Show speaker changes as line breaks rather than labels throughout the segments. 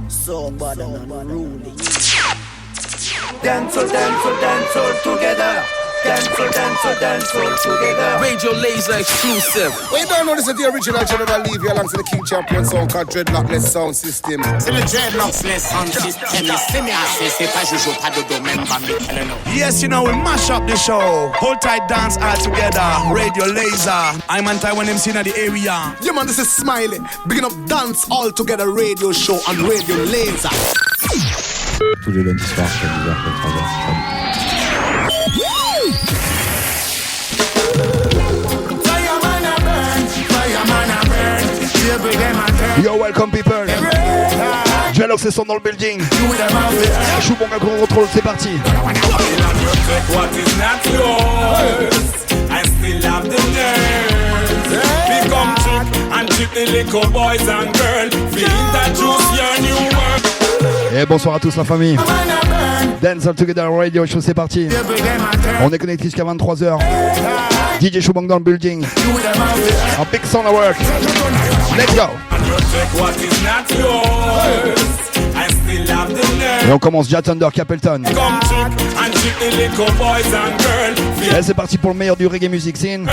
Somebody unruly.
Dance together. Dance together.
Radio Laser exclusive.
We don't know this is the original General Levy alongside the King Champion sound called Dreadlockless Sound System.
C'est le Dreadlockless Sound System. C'est mes assez, c'est pas Jojo, pas de domaine, Bambi,
Yes, you know, we mash up the show. Hold tight, dance all together. Radio Laser. I'm on Taiwan MC in the area.
Yeah, man, this is Smiley. Bigging up Dance All Together Radio Show on Radio Laser.
Tous les lundis soirs, sur 10h, 3h. Yo, welcome people. Dreadlocks c'est son dans le building. Choubonga gros contrôle, c'est parti. Et bonsoir à tous la famille. Dance All Together Radio Show, c'est parti. On est connecté jusqu'à 23h. DJ Choubonga dans le building. Un big sound at work. Let's go. Et on commence Jat Thunder, Capleton. Et c'est parti pour le meilleur du reggae music scene.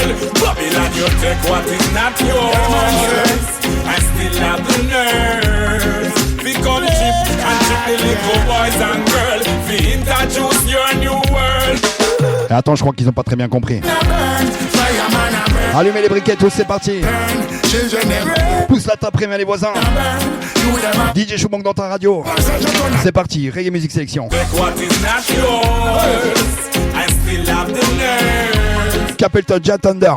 Et attends, je crois qu'ils ont pas très bien compris. Allumez les briquettes, tous, c'est parti. Pousse la tape, préviens les voisins. DJ Choubonga dans ta radio. C'est parti, reggae music sélection. Capleton, Jat Thunder.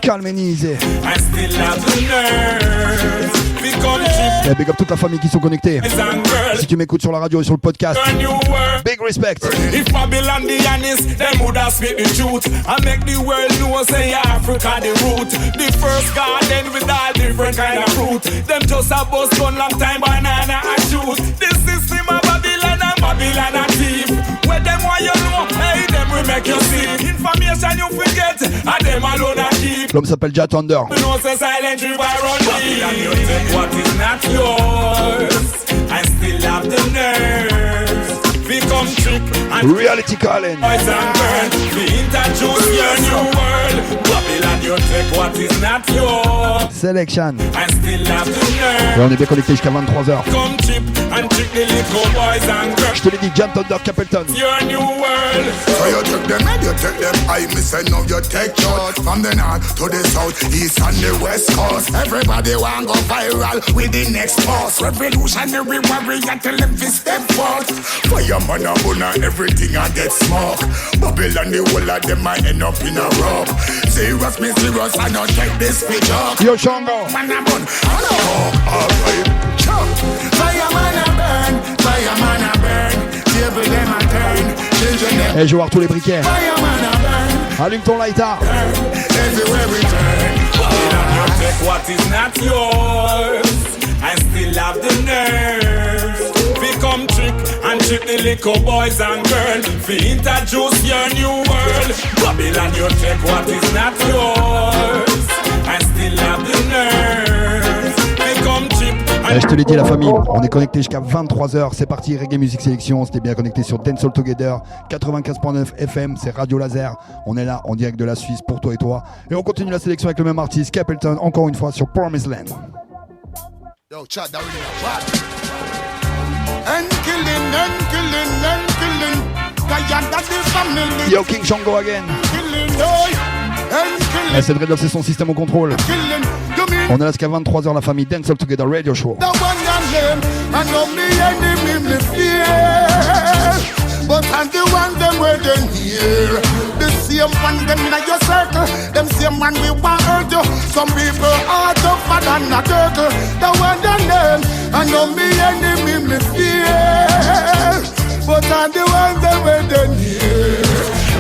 Calme and easy. Et big up toute la famille qui sont connectés. Si tu m'écoutes sur la radio et sur le podcast, big respect.
If Babylon the honest, them would have speak the truth and make the world know say Africa the root. The first garden with all different kind of fruit. Them just a bust gun long time banana and shoot. The system of Babylon and Babylon a thief. Where them want you know, hey them will make you see. Information you forget and them alone a keep.
L'homme s'appelle Jat Thunder.
You know say silent river run deep. Babylon you take what is not yours and still have the nerves. Become trick and
Reality calling.
boys and girls, we introduce your new world. Babylon, you take what is not yours
Selection.
and still have the
Et
nerve.
on est bien connecté jusqu'à 23h.
Come chip and trick the little boys and
Je
girls.
te l'ai dit, Jat Thunder, Capleton.
Your new world.
So you take them and you take them. I miss and now you take shot. From the north to the south, east and the west coast. Everybody want go viral with the next post. Revolutionary warrior tell them to step forth. Fireman and bun and everything I get smoke. Babylon the whole of them I end up in a rope. Serious me serious I don't take this pitch up.
Yo, Shango.
Man a bun, I know. Alright, chop.
Fireman a burn, fireman a burn. Table them a turn, children them.
Et je vais voir tous les briquets.
Fireman a burn,
Allume ton lighter.
everywhere we turn. Babylon, you take what is not yours and still have the nerves. Become trick and trick the little boys and girls. We introduce your new world. Babylon, you take what is not yours and still have the nerves. Become trick.
Et je te l'ai dit la famille, on est connecté jusqu'à 23h, c'est parti, Reggae Music Sélection, c'était bien connecté sur Dance All Together, 95.9 FM, c'est Radio Laser, on est là en direct de la Suisse pour toi et toi. Et on continue la sélection avec le même artiste, Capleton, encore une fois sur Promised Land.
Yo, chat, that and killing.
Yo, King Shango again. Et c'est Dreadlocks, c'est son système au contrôle. On est là jusqu'à 23h la famille, Dance All Together Radio Show.
But and the one them where them here, the same one them in your circle, them same one we want hurt you. Some people are tougher than a turtle. The one them and know me enemy me fear. But and the one them where them here,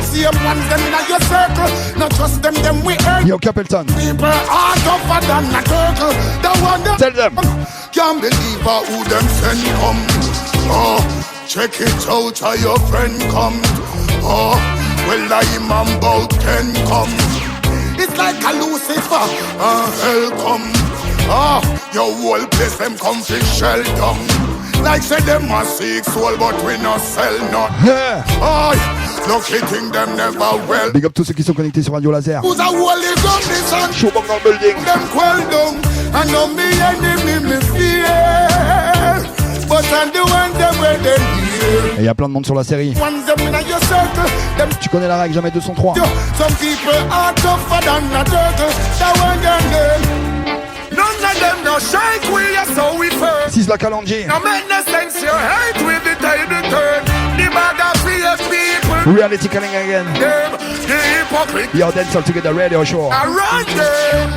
same one them in your circle, not trust them we hurt.
Yo, Capleton.
People are tougher than a turtle. The one them
Tell them.
can't believe who them send come. Oh. Check it out, how your friend come. Oh, under him and about 10 come. It's like a Lucifer, hell come. Your whole place them come to shell down. Like say them a seek soul, but we no sell not. Lucky thing them never well.
Big up tous ceux qui sont connectés sur Radio Laser.
Who's a holy gun this and
Showbang dans le building.
them quell down. I know me enemy me fear, but I'm the one them where they hear.
Et il y a plein de monde sur la série.
Ones them in your circle, them
Tu connais la règle, jamais 203.
some people are tougher than a turtle. That one them them. None of them no shake we are so we first.
6 la Kalanji.
No make no sense you hate with the table turn. The bag of fierce people.
Reality calling again.
Them, the hypocrite
Yo, Dance All Together Radio Show.
around them.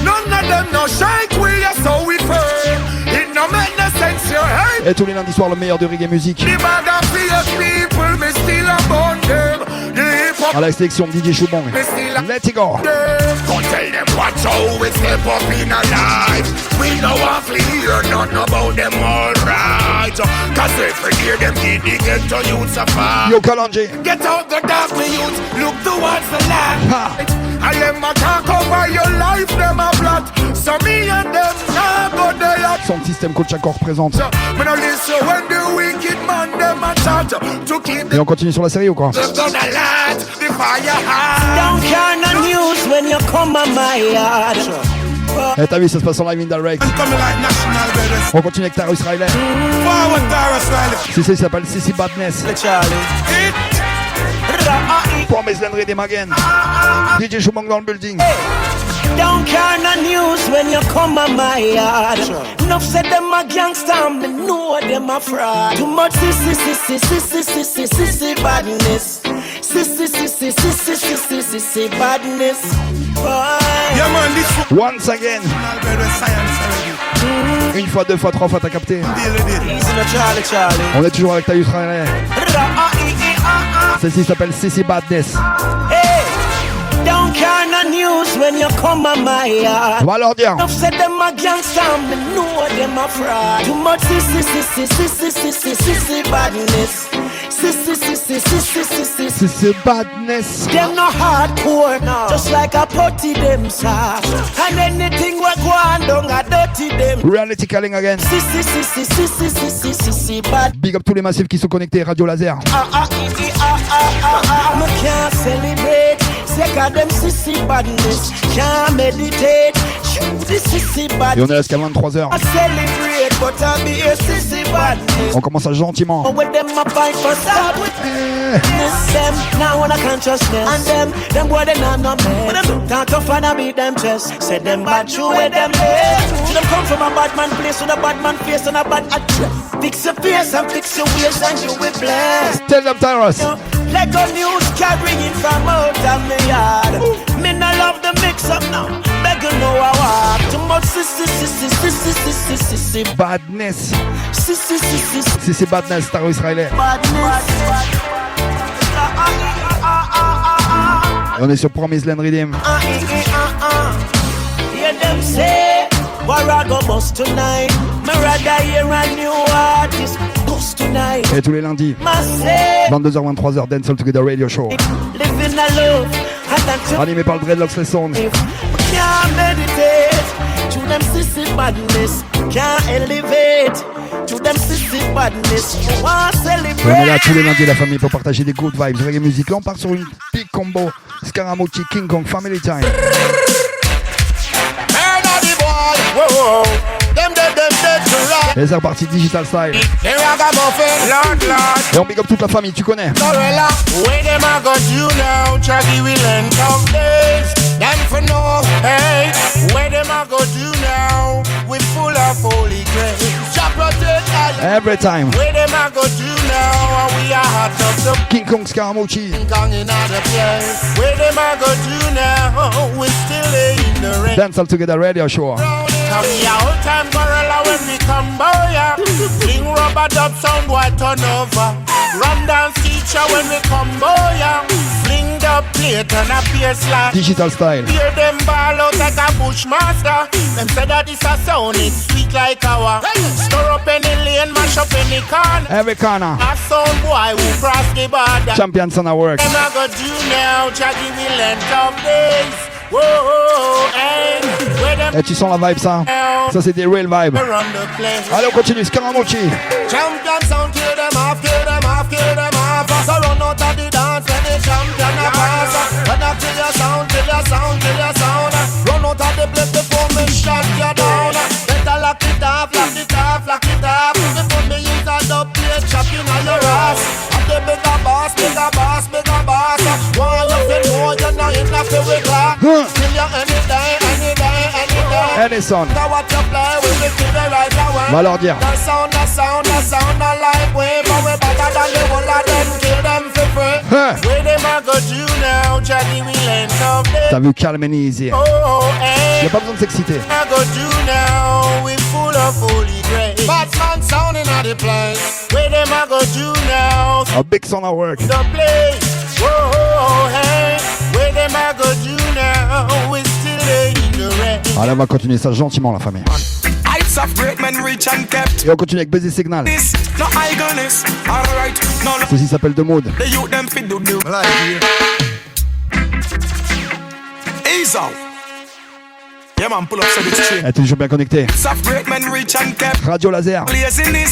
None of them no shake we are so we firm. It no make no sense you hate.
Et tous les lundis soirs, le meilleur de reggae music.
The bag of fierce people me still about them. The
À
hypocrite
la sélection DJ Showbang.
me still
Let's go.
Don't tell them watch how we step up in our life. We know what we hear nothing about them alright. Cause every year them get to youths a fight.
Yo, Kalanji.
Get out the dark, me youth, look towards the light.
Ha.
I them a talk over your life, them a plot. So me and them now go there.
Son système coach encore représente.
Me no listen when the wicked man them a chat to keep
Et on continue sur la série ou quoi?
the gun alight, the fire high.
Don't care no news when you come on my yard.
Eh, t'as vu, ça se passe en live in direct.
Coming like national brothers.
On continue avec Tarus Riley.
Forward Taurus Riley.
C'est ça, il s'appelle CC Badness. Pour Meslen Redim again. DJ Showbang dans le building.
Don't care no news when you come on my yard. Enough said them a gangster, me know them a fraud. Too much sissy badness. Sissy badness.
Yeah man, this
Once again.
national brothers science already.
Une fois, deux fois, trois fois, t'as capté.
Deal with it.
On est toujours avec Tarus Riley. Celle-ci s'appelle CC Badness.
Hey, don't care no news when you come on my yard.
On va leur dire.
Enough said them a gangster, me know them a fraud. Too much sissy badness.
CC Badness.
Them no hardcore, just like a putty them soft. And anything we go on down a dirty them.
Reality calling again.
Bad.
Big up tous les massifs qui sont connectés. Radio Laser.
Me can't celebrate. Sick of them sissy badness. Can't meditate. Shoot the sissy
Et
badness.
on est là jusqu'à 23h.
I celebrate, but I be a sissy badness.
On commence ça gentiment.
With them I fight for stop with them. Now when I can't trust them. And them boy they not no man. Can't tough and I beat them chest. Say them bad true with them head. Them come from a bad man place with a bad man face and a bad address. Fix your face and fix your ways and you will bless.
Tell them Tyrus.
Like a news carrying from out of me yard. Me no love the mix up now. Beg you know I walk. Too much sissy
Badness.
badness.
CC Badness, Tarus Riley. Et on est sur Promise Land Redeem.
Hear them say, what I go bust tonight. Me rather hear a new artist bust tonight.
Et tous les lundis,
Must say,
22h-23h, Dance All Together Radio Show.
living a love. And that's
Animé par le Dreadlocks Les Sound.
can't meditate. To them sissy badness. Can't elevate. To them sissy badness. You want
Et on est là
celebrate.
tous les lundis, la famille, pour partager des good vibes, reggae music. Là, on part sur une big combo. Scaramucci, King Kong, Family Time.
Whoa, them to rock.
Et c'est reparti, Digital Style.
They ragamuffin, Lord.
Et on big up toute la famille, tu connais.
Gorilla, where them I got you now? Chaggy will end of days. Them for no, hey, where them I got you now? We full of holy grace. Jah protect us.
Every time.
Where them I got you now? We are hot of the
King Kong, Scaramucci.
Kong in other place. Where them I got you now? We still in the rain.
Dance All Together Radio Show.
Come here, old time gorilla when we come by ya. Sing rubber dub sound white turn over. Run dance teacher when we come by ya. Fling the dominate and appear slack.
Digital style.
Hear them ball out like a bushmaster. Them say that this a sound, it's sweet like our. Stir up any lane, mash up any corner.
Every corner.
A sound boy who cross the border.
Champions on our work.
Them I go do now, Jackie will end of days. Whoa, hey.
Et tu sens la vibe ça? Ça c'est des real vibes. Allez on continue, Scaramucci.
Champion sound, kill them off, kill them off, kill them off. So run out of the dance when the champion a pass. Run up till your sound, till your sound, till your sound. Run out of the place before me shut you down. Better lock it off, lock it off, lock it off. Before me use a dub plate, chopping on your ass. I'm the bigger boss, bigger boss, bigger boss. Why you feel more, you're not in a fairy clock. Till you any day, any day, any day.
Edison.
Now what you play with me till the right away.
Va leur dire.
The sound, the sound, the sound, I like way. But we better than the whole of them, kill them for free. Where them a go do now, Jackie will end of day.
T'as vu calm and easy.
Oh, hey.
Y'a pas besoin de s'exciter.
I go do now, we full of holy grace. Batman sounding at the place. Where them I go do now,
A big son of work.
the place. Whoa, hey. Where them I go do now, we still in the rain.
Allez on va continuer ça gentiment la famille.
Heights of great men reach and kept.
Et on continue avec Baiser Signal.
This, no eagerness. Alright, no,
Ceci s'appelle The Mode.
the youth them fit do do. Ease out. Yeah man, pull up so this chain.
Elle est toujours bien connectée.
Heights of great men reach and kept.
Radio Laser.
Laziness.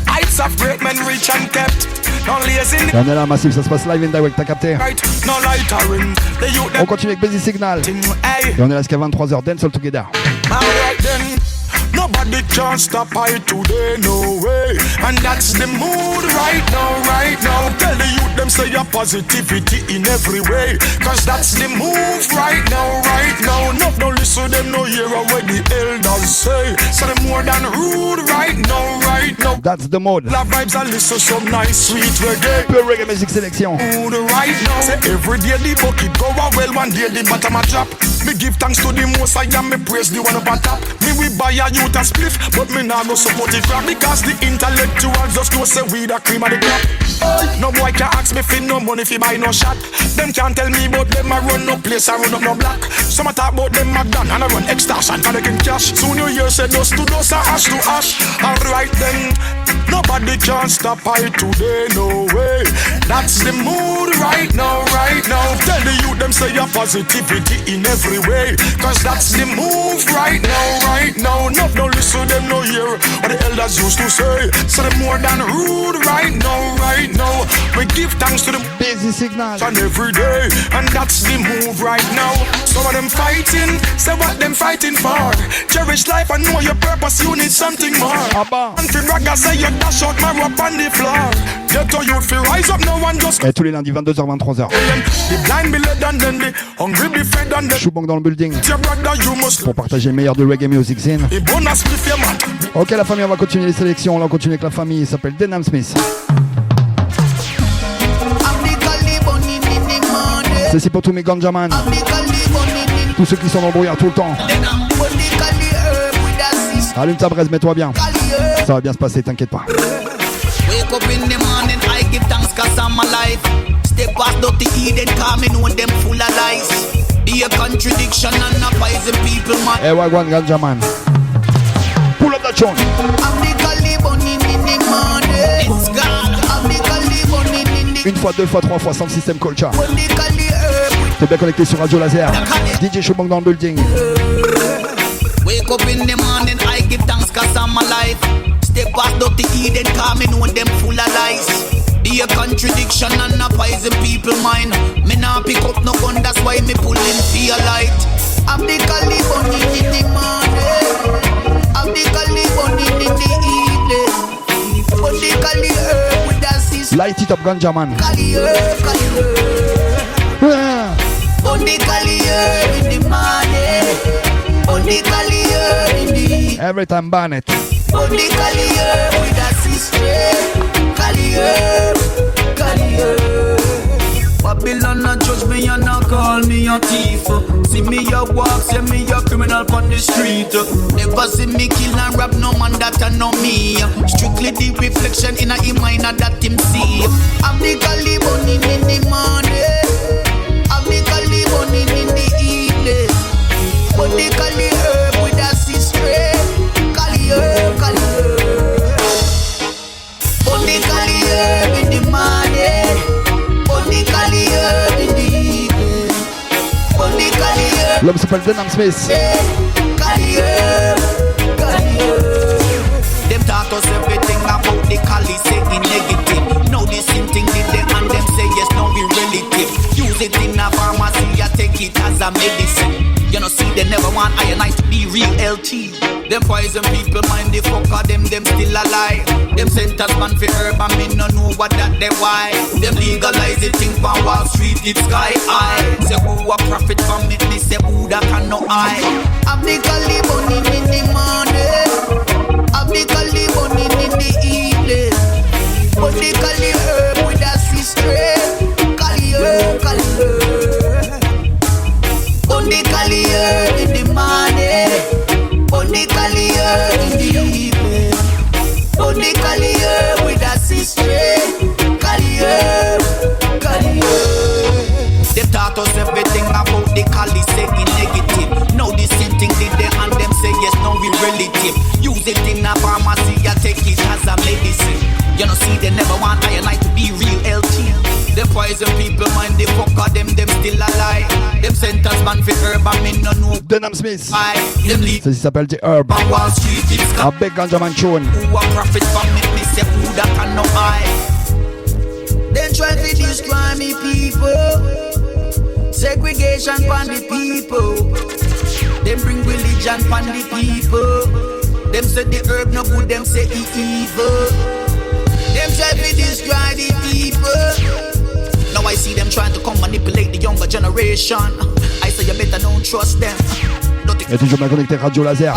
Heights of great men reach and kept. No laziness.
Et on est là massif, ça se passe live and direct, t'as capté?
Right, no lightering. The youth
On
them
continue avec Baiser Signal.
thing. Hey.
Et on est là jusqu'à 23h, Dance All Together.
Alright then, nobody can stop I today, no way. And that's the mood right now, right now. Tell the youth them say your positivity in every way. Cause that's the move right now, right now. No, don't listen them, no hear what the elders say. So them more than rude right now, right now.
That's The Mode.
Love vibes and listen some nice sweet reggae.
Pure reggae music sélection.
Mood right now. Say every day the bucket go a well, one day the bottom a drop. Me give thanks to the most I am, me praise the one up on top. Me we buy a youth a spliff, but me nah go support it crap. Because the intellectuals just know say we the cream of the crop. No boy can ask me for no money fi buy no shot. Them can't tell me about them a run no place, I run up no block. Some a talk about them a gun and a run extortion cause they can cash. Soon you hear say dust to dust and ash to ash. Alright then, nobody can stop I today, no way. That's the mood right now, right now. Tell the youth them say your positivity in every way. Cause that's the move right now, right now. No, don't listen them no hear what the elders used to say. So them more than rude right now, right now. We give thanks to the
Baiser Signal.
and every day, and that's the move right now. Some of them fighting, say what them fighting for. Cherish life and know your purpose, you need something more.
Abba.
And fi brag say you dash out my up on the floor. Get to you fi rise up, no one just
Et tous les lundis 22h 23h.
the blind be led and then the hungry be fed and the
Choubang dans le building
your brother you must
pour partager le meilleur de reggae music scene.
the bonus with your man.
Ok la famille, on va continuer les sélections. Là on continue avec la famille, il s'appelle Denham Smith. C'est pour tous mes ganjaman. Tous ceux qui sont dans le brouillard tout le temps. Allume ta braise, mets-toi bien. Ça va bien se passer, t'inquiète pas.
Wake up in the morning, I give thanks cause I'm alive. Step past dirty Eden, come in when them full of lies. Be a contradiction and a poison people, man.
Eh wagwan ganjaman. Pull up that tune.
I'm the Cali bunny in the morning. It's gone. I'm the Cali bunny in the
Une fois, deux fois, trois fois, sans système culture.
when the Cali herb.
T'es bien connecté sur Radio Laser. DJ Choubang dans le building.
Wake up in the morning, I give thanks cause I'm alive. Step past dirty Eden, come in when them full of lies. Be a contradiction and a poison people mind. Me nah pick up no gun, that's why me pulling for your light. I'm the Cali bunny in the morning. I'm the Cali bunny in the evening. But the Cali herb with that system.
Light it up ganjaman.
Cali herb, Cali herb.
Ah.
But the Cali herb in the morning. But the Cali herb in the evening.
Every time Barnett.
Only Calier with a sister. Calier, Calier. Babylon a judge me and a call me a thief. See me a walk, see me a criminal on the street. Never see me kill and rob no man that a know me. Strictly the reflection in a mind that him see. I'm the Cali bunny in the morning. I'm the
L'homme s'appelle Denham Smith.
Them taught us everything about the Cali, saying negative. Now the same thing did they and them say yes, now we relative. Use it in a pharmacy, I take it as a medicine. You know, see, they never want I and I to be real LT. Them poison people mind the fuck of them still alive. Them centers man for herb and me no know what that they why. Them legalize the thing from Wall Street, it's sky high. Say who a profit from it, me say who that can no I. I'm the Cali money in the morning. I'm the Cali money in the evening. But the Cali herb with a Swiss strain. Cali herb, Cali herb. Only Cali herb in the morning. Only Cali herb in the evening. Only Cali herb with a Swiss strain. Cali herb, Cali herb. They taught us everything about the Cali, saying negative. Now the same thing did they and them say yes, now we relative. Use it in a pharmacy, I take it as a medicine. You know, see, they never want I and I to be real LT. Them poison people mind the fuck of them still alive. Them centers man for herb and me no know.
Denham Smith.
Them lead.
Ça s'appelle The Herb.
On Wall Street, it's
A big ganja man tune.
Who a profit from it, me say who that can no I. Then try to destroy me people. Segregation from the people. Them bring religion from the people. Them say the herb no good, them say it evil. Them try to destroy the people. Now I see them trying to come manipulate the younger generation. I say you better don't trust them.
Et toujours bien connecté Radio Laser.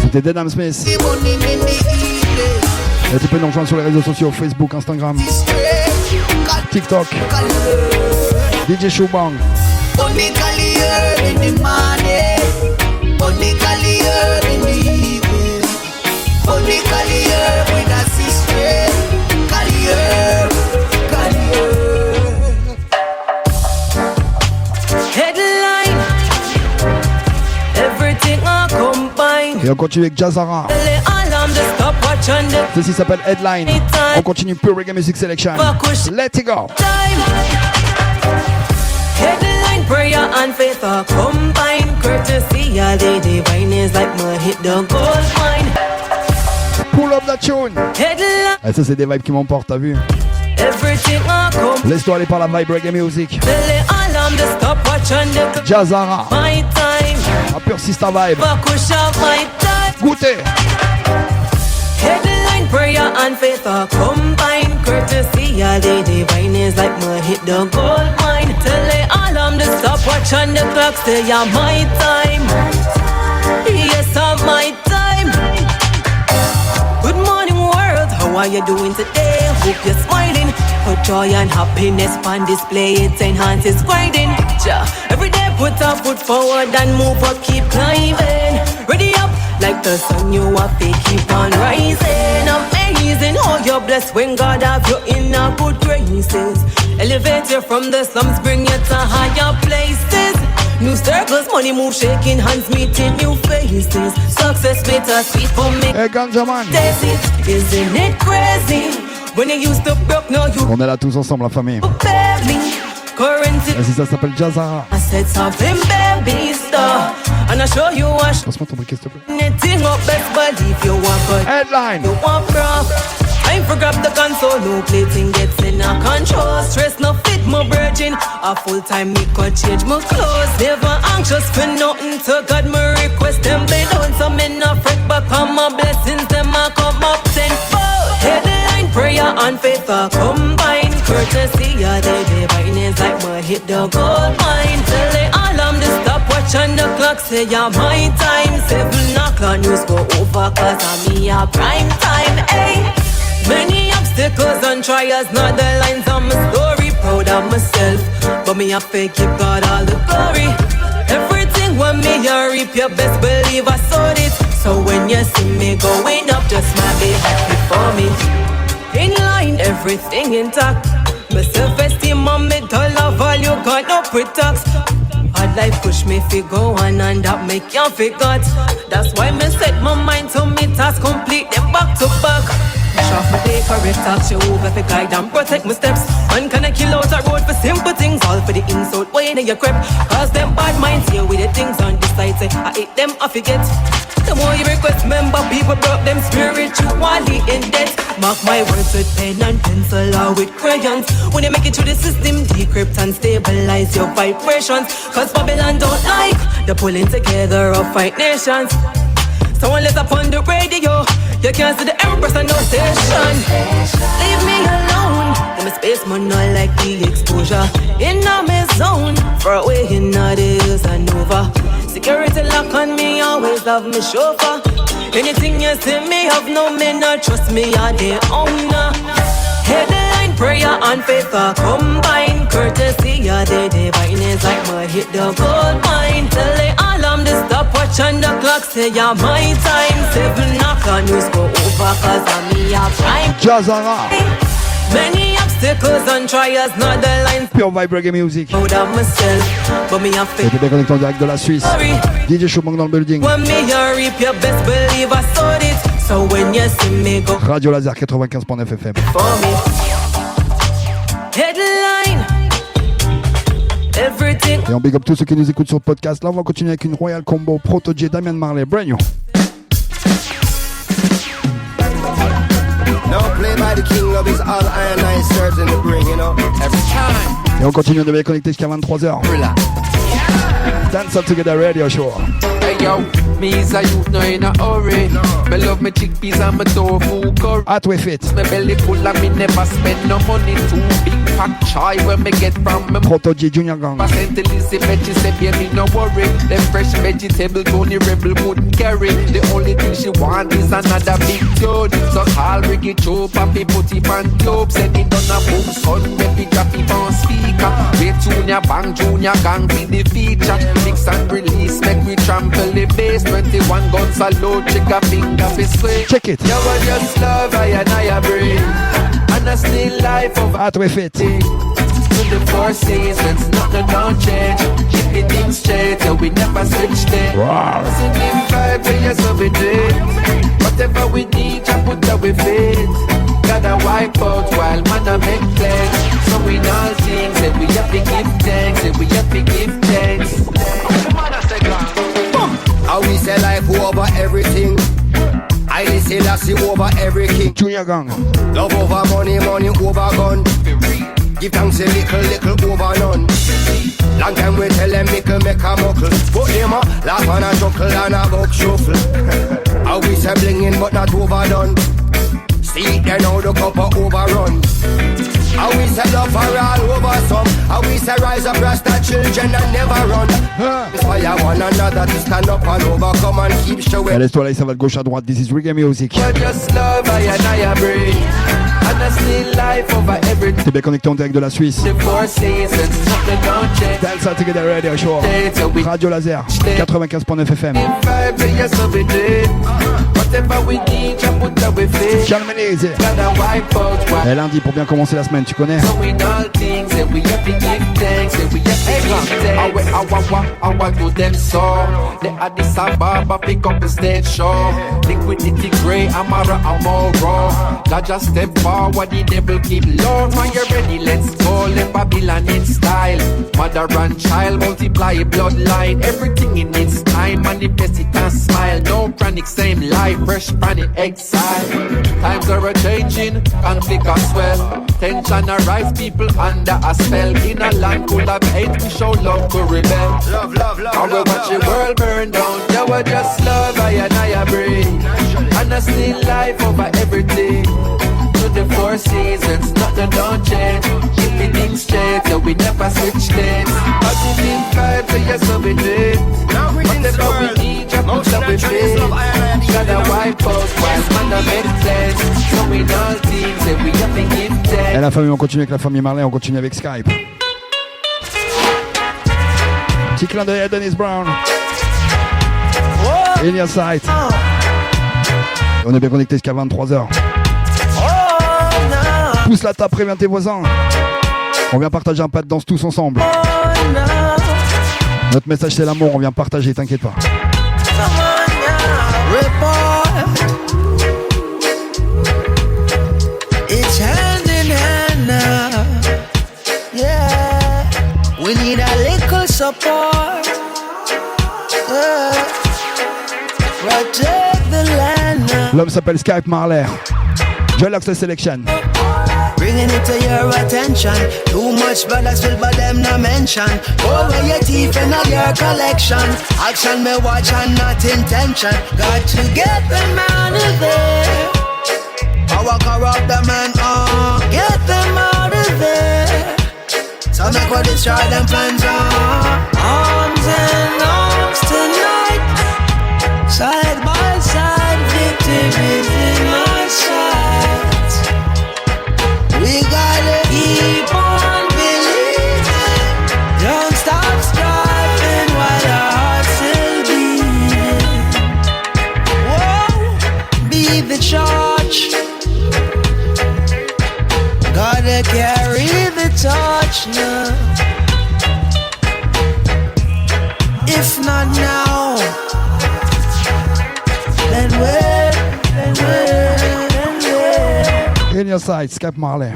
C'était Denham Smith. Et tu peux nous rejoindre sur les réseaux sociaux, Facebook, Instagram, TikTok, DJ Showbang.
Headline, everything all combined.
Et on continue avec Jazara. Ceci s'appelle Headline. On continue Pure Reggae Music Selection. Let it go.
Headline, prayer and faith are combined. Courtesy of the divine is like my hit the gold mine.
Pull up that tune.
Headline.
Et ça c'est des vibes qui m'emportent, t'as vu?
Everything all combined.
Laisse-toi aller par la vibe Reggae Music.
The
Jazara.
My time.
A pure sister vibe. Goûtez.
Headline, prayer and faith are combined. Courtesy of the divine is like my hit the gold mine. Tell the alarm to stop watch on the clock. Say yeah, my time. Yes, my time. Good morning world, how are you doing today? Hope you're smiling. Put joy and happiness on display. It enhances grinding. Every day put a foot forward and move up, keep climbing. Ready up like the sun, you have to keep on rising. Amazing how you're blessed when God have you in a good graces. Elevate you from the slums, bring you to higher places. New circles, money move, shaking hands, meeting new faces. Success better sweet for me.
Hey, ganja man.
Isn't it crazy? When you used to broke, now you.
On est là tous ensemble, la famille. Et si ça s'appelle Jazara.
I said something baby star. And I show you what.
Passe-moi ton briquet s'il te plaît.
Anything up best believe you want but
Headline.
You want rock. Time for grab the console, no plating gets in a control. Stress no fit my virgin. A full time me could change my clothes. Never anxious for nothing to God my request. Them they don't so me no fret but come my blessings them a come up tenfold. Headline, prayer and faith are combined. Courtesy of the divine is like my hit the gold mine. Tell the alarm to stop watch on the clock. Say yeah my time. 7 o'clock news go over cause I'm me a prime time. Ay. Many obstacles and trials, not the lines of my story. Proud of myself, but me have to give God all the glory. Everything when me I reap, you best believe I saw it. So when you see me going up, just might be happy for me. In line, everything intact. My self-esteem and me dollar value got no pre-tax. Hard life push me fi go on and that make you forget. That's why me set my mind to me task complete them back to back. Push off my day, correct talk, show over for guide and protect my steps. Man can I kill out a road for simple things, all for the insult, way in your crep. Cause them bad minds here with the things on the side, say I hate them, I forget. The more you request, member people broke them spiritually in debt. Mark my words with pen and pencil or with crayons. When you make it through the system, decrypt and stabilize your vibrations. Cause Babylon don't like the pulling together of fight nations. So unless upon the radio, you can't see the Empress and no station. Leave me alone. I'm a spaceman, not like the exposure. In my zone, far away in the hills and over. Security lock on me, always have me chauffeur. Anything you see me have, no me not trust me, I the owner. Headline, prayer and faith are combined. Courtesy, are the divine is like my hit the gold mine. Tell the alarm to stop watch and the clock say yeah my time. 7 o'clock news go over cause I'm me a prime.
Jazara.
Many obstacles and trials, not the lines.
Pure Vibe Reggae Music.
Out of myself, but me a fit.
C'était bien connecté en direct de la Suisse. DJ Showbank dans le building.
When me a reap, you best believe I saw it. So when you see me go
Radio Laser 95.9 FM.
for me. Headline. Everything.
Et on big up tous ceux qui nous écoutent sur le podcast. Là, on va continuer avec une Royal Combo Proto J, Damian Marley, brand new.
Now play by the king of his all iron I serves in the bring, you know. Every time.
Et on continue de bien connecter jusqu'à 23h. Dance All Together Radio Show.
Hey yo, me is a youth no in a hurry. Me love me chickpeas and me tofu curry.
At we fit.
Me belly full and me never spend no money. Too big fat chai when me get from me.
Proto J Junior Gang.
Percent Lizzie veggie say baby no worry. Them fresh vegetable Tony Rebel couldn't carry. The only thing she want is another big tune. So call Ricky Joe, papi put it on tube. Send it on a boom son, baby drop it on speaker. Wait Junior Bang, Junior Gang be the feature. Mix and release, make we trample the bass. 21 guns a load, check a finger fi sway.
Check it.
You were just love, I breathe. And I still life of
At we fit.
to the 4 seasons, nothing don't change. Keep it things straight, so we never switch them.
Wow.
Singing vibe, to you so we do. Whatever we need, I put that we fit. Gotta wipe out while man I make plans. So in all things, that we have to give thanks, that we have to give thanks.
How we say life over everything. I listen, I see over every king.
Junior Gang.
Love over money, money over gun. Give thanks a little over none. Long time we tell them make a muckle. But them a laugh and a chuckle and a buck shuffle. How we say blingin' but not overdone. See they now the cup a overrun. How we say love for all over some. How we say rise up Rasta children and never run. Inspire one another to stand up and overcome and keep showing.
Et laisse-toi là, ça va de gauche à droite. This is Reggae Music.
Just love, I breathe. And I still life over everything.
T'es bien connecté en direct de la Suisse.
The 4 seasons, nothing don't change.
Dance All Together Radio Show. Radio Laser 95.9 FM.
Vibe, to you so we do. Whatever we need, I put that we fit.
Calme les.
Gotta wipe out while
Et lundi pour bien commencer la semaine, tu connais.
so in all things, that we have to give thanks, that we have to give thanks. I want to them so. They are this Ababa, pick up the stage show. Liquidity grey, Amara, Amoro. Jaja step forward, the devil keep low. Man, you ready, let's go. Let Babylon in style. Mother and child, multiply bloodline. Everything in its time, manifest it and smile. No chronic, same life, fresh panic, exile. Times are a-changing, conflict as well. Tension arise, people under a spell. In a land full of hate, we show love to rebel.
Love, love, love,
I will watch the world burn down. You were just love, I breathe. And I still life over everything. To the 4 seasons, nothing don't change. Keep it things straight, so we never switch lanes. Positive vibe, so yes, so we do. Whatever we need, just put up with it. Gotta wipe out while man make plans. So in all things, that we have to give thanks.
Et la famille, on continue avec la famille Marley, on continue avec Skype. Petit clin d'œil à Dennis Brown. In your sight. On est bien connecté jusqu'à 23h. Pousse la table, préviens tes voisins. On vient partager un pas de danse tous ensemble. Notre message c'est l'amour, on vient partager, t'inquiète pas.
apart. Protect the land.
L'homme s'appelle Skype Marley. Jolox the Selection.
Bringing it to your attention. Too much brothers filled but them not mention. Over your teeth and all your collection. Action me watch and not intention. Got to get them out of there. Power corrupt the man, get them out of there. So make what destroy them plans, Arms and arms tonight. Side by side, victory in my sight. We gotta keep on believing. Don't stop striving while our hearts still beating. Whoa, be the charge. Gotta carry the torch now. If not now, then where, then where, then where?
In your sight, Skype Marley.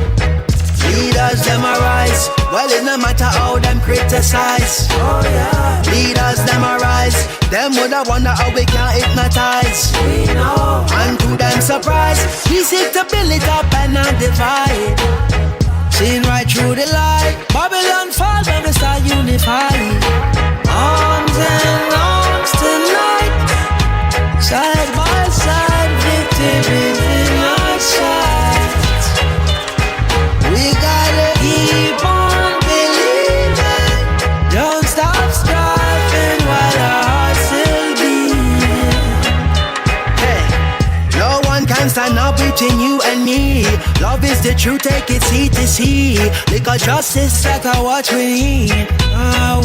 Leaders them arise. Well, it no matter how them criticize. Oh yeah. Leaders them arise. Them woulda wonder how we can hypnotize. We know. And to them surprise, we seek to build it up and not divide. Seen right through the light. Babylon fall when we start unifying. Arms and arms tonight. Side by side, victory in our sight. We gotta keep on believing. Don't stop striving while our hearts still beat. Hey, no one can stand up between you and me. Love is the truth, take it seat to see. Because justice that I watch we need.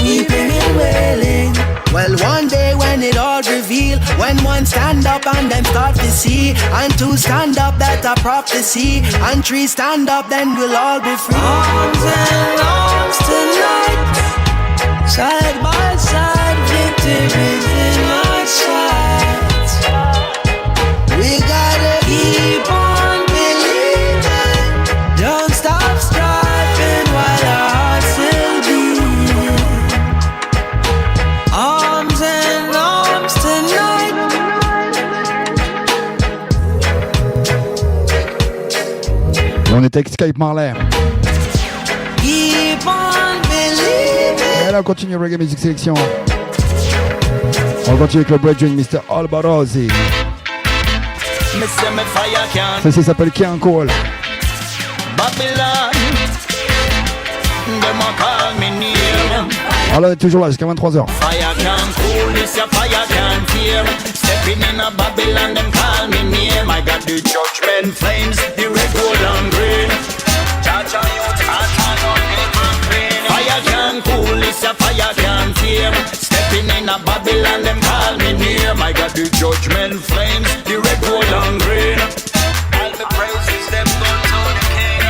Weeping and wailing. Well, one day when it all reveal, when one stand up and them start to see, and two stand up, that a prophecy, and three stand up, then we'll all be free. Arms and arms tonight, side by side, victory in our sight. We gotta keep on believing. Don't stop striving while our hearts still beat. Arms and arms tonight.
On était avec Skype Marley.
Keep on believing.
Et là on continue Reggae Music Sélection. On continue avec le brethren Mr. Albarosi. Ceci s'appelle Kian Cole.
Babylon, them a call me name.
Alors on est toujours là jusqu'à 23h.
Fire can cool this, your fire can fear. Stepping in a Babylon, them call me name. I got the judgment flames, the red, gold and green. Cha-cha, you cha-cha, fire can cool this, your fire can fear. Stepping in a Babylon, them call me name. I got the judgment flames, the red, gold and green. All the praises, them gone to the king.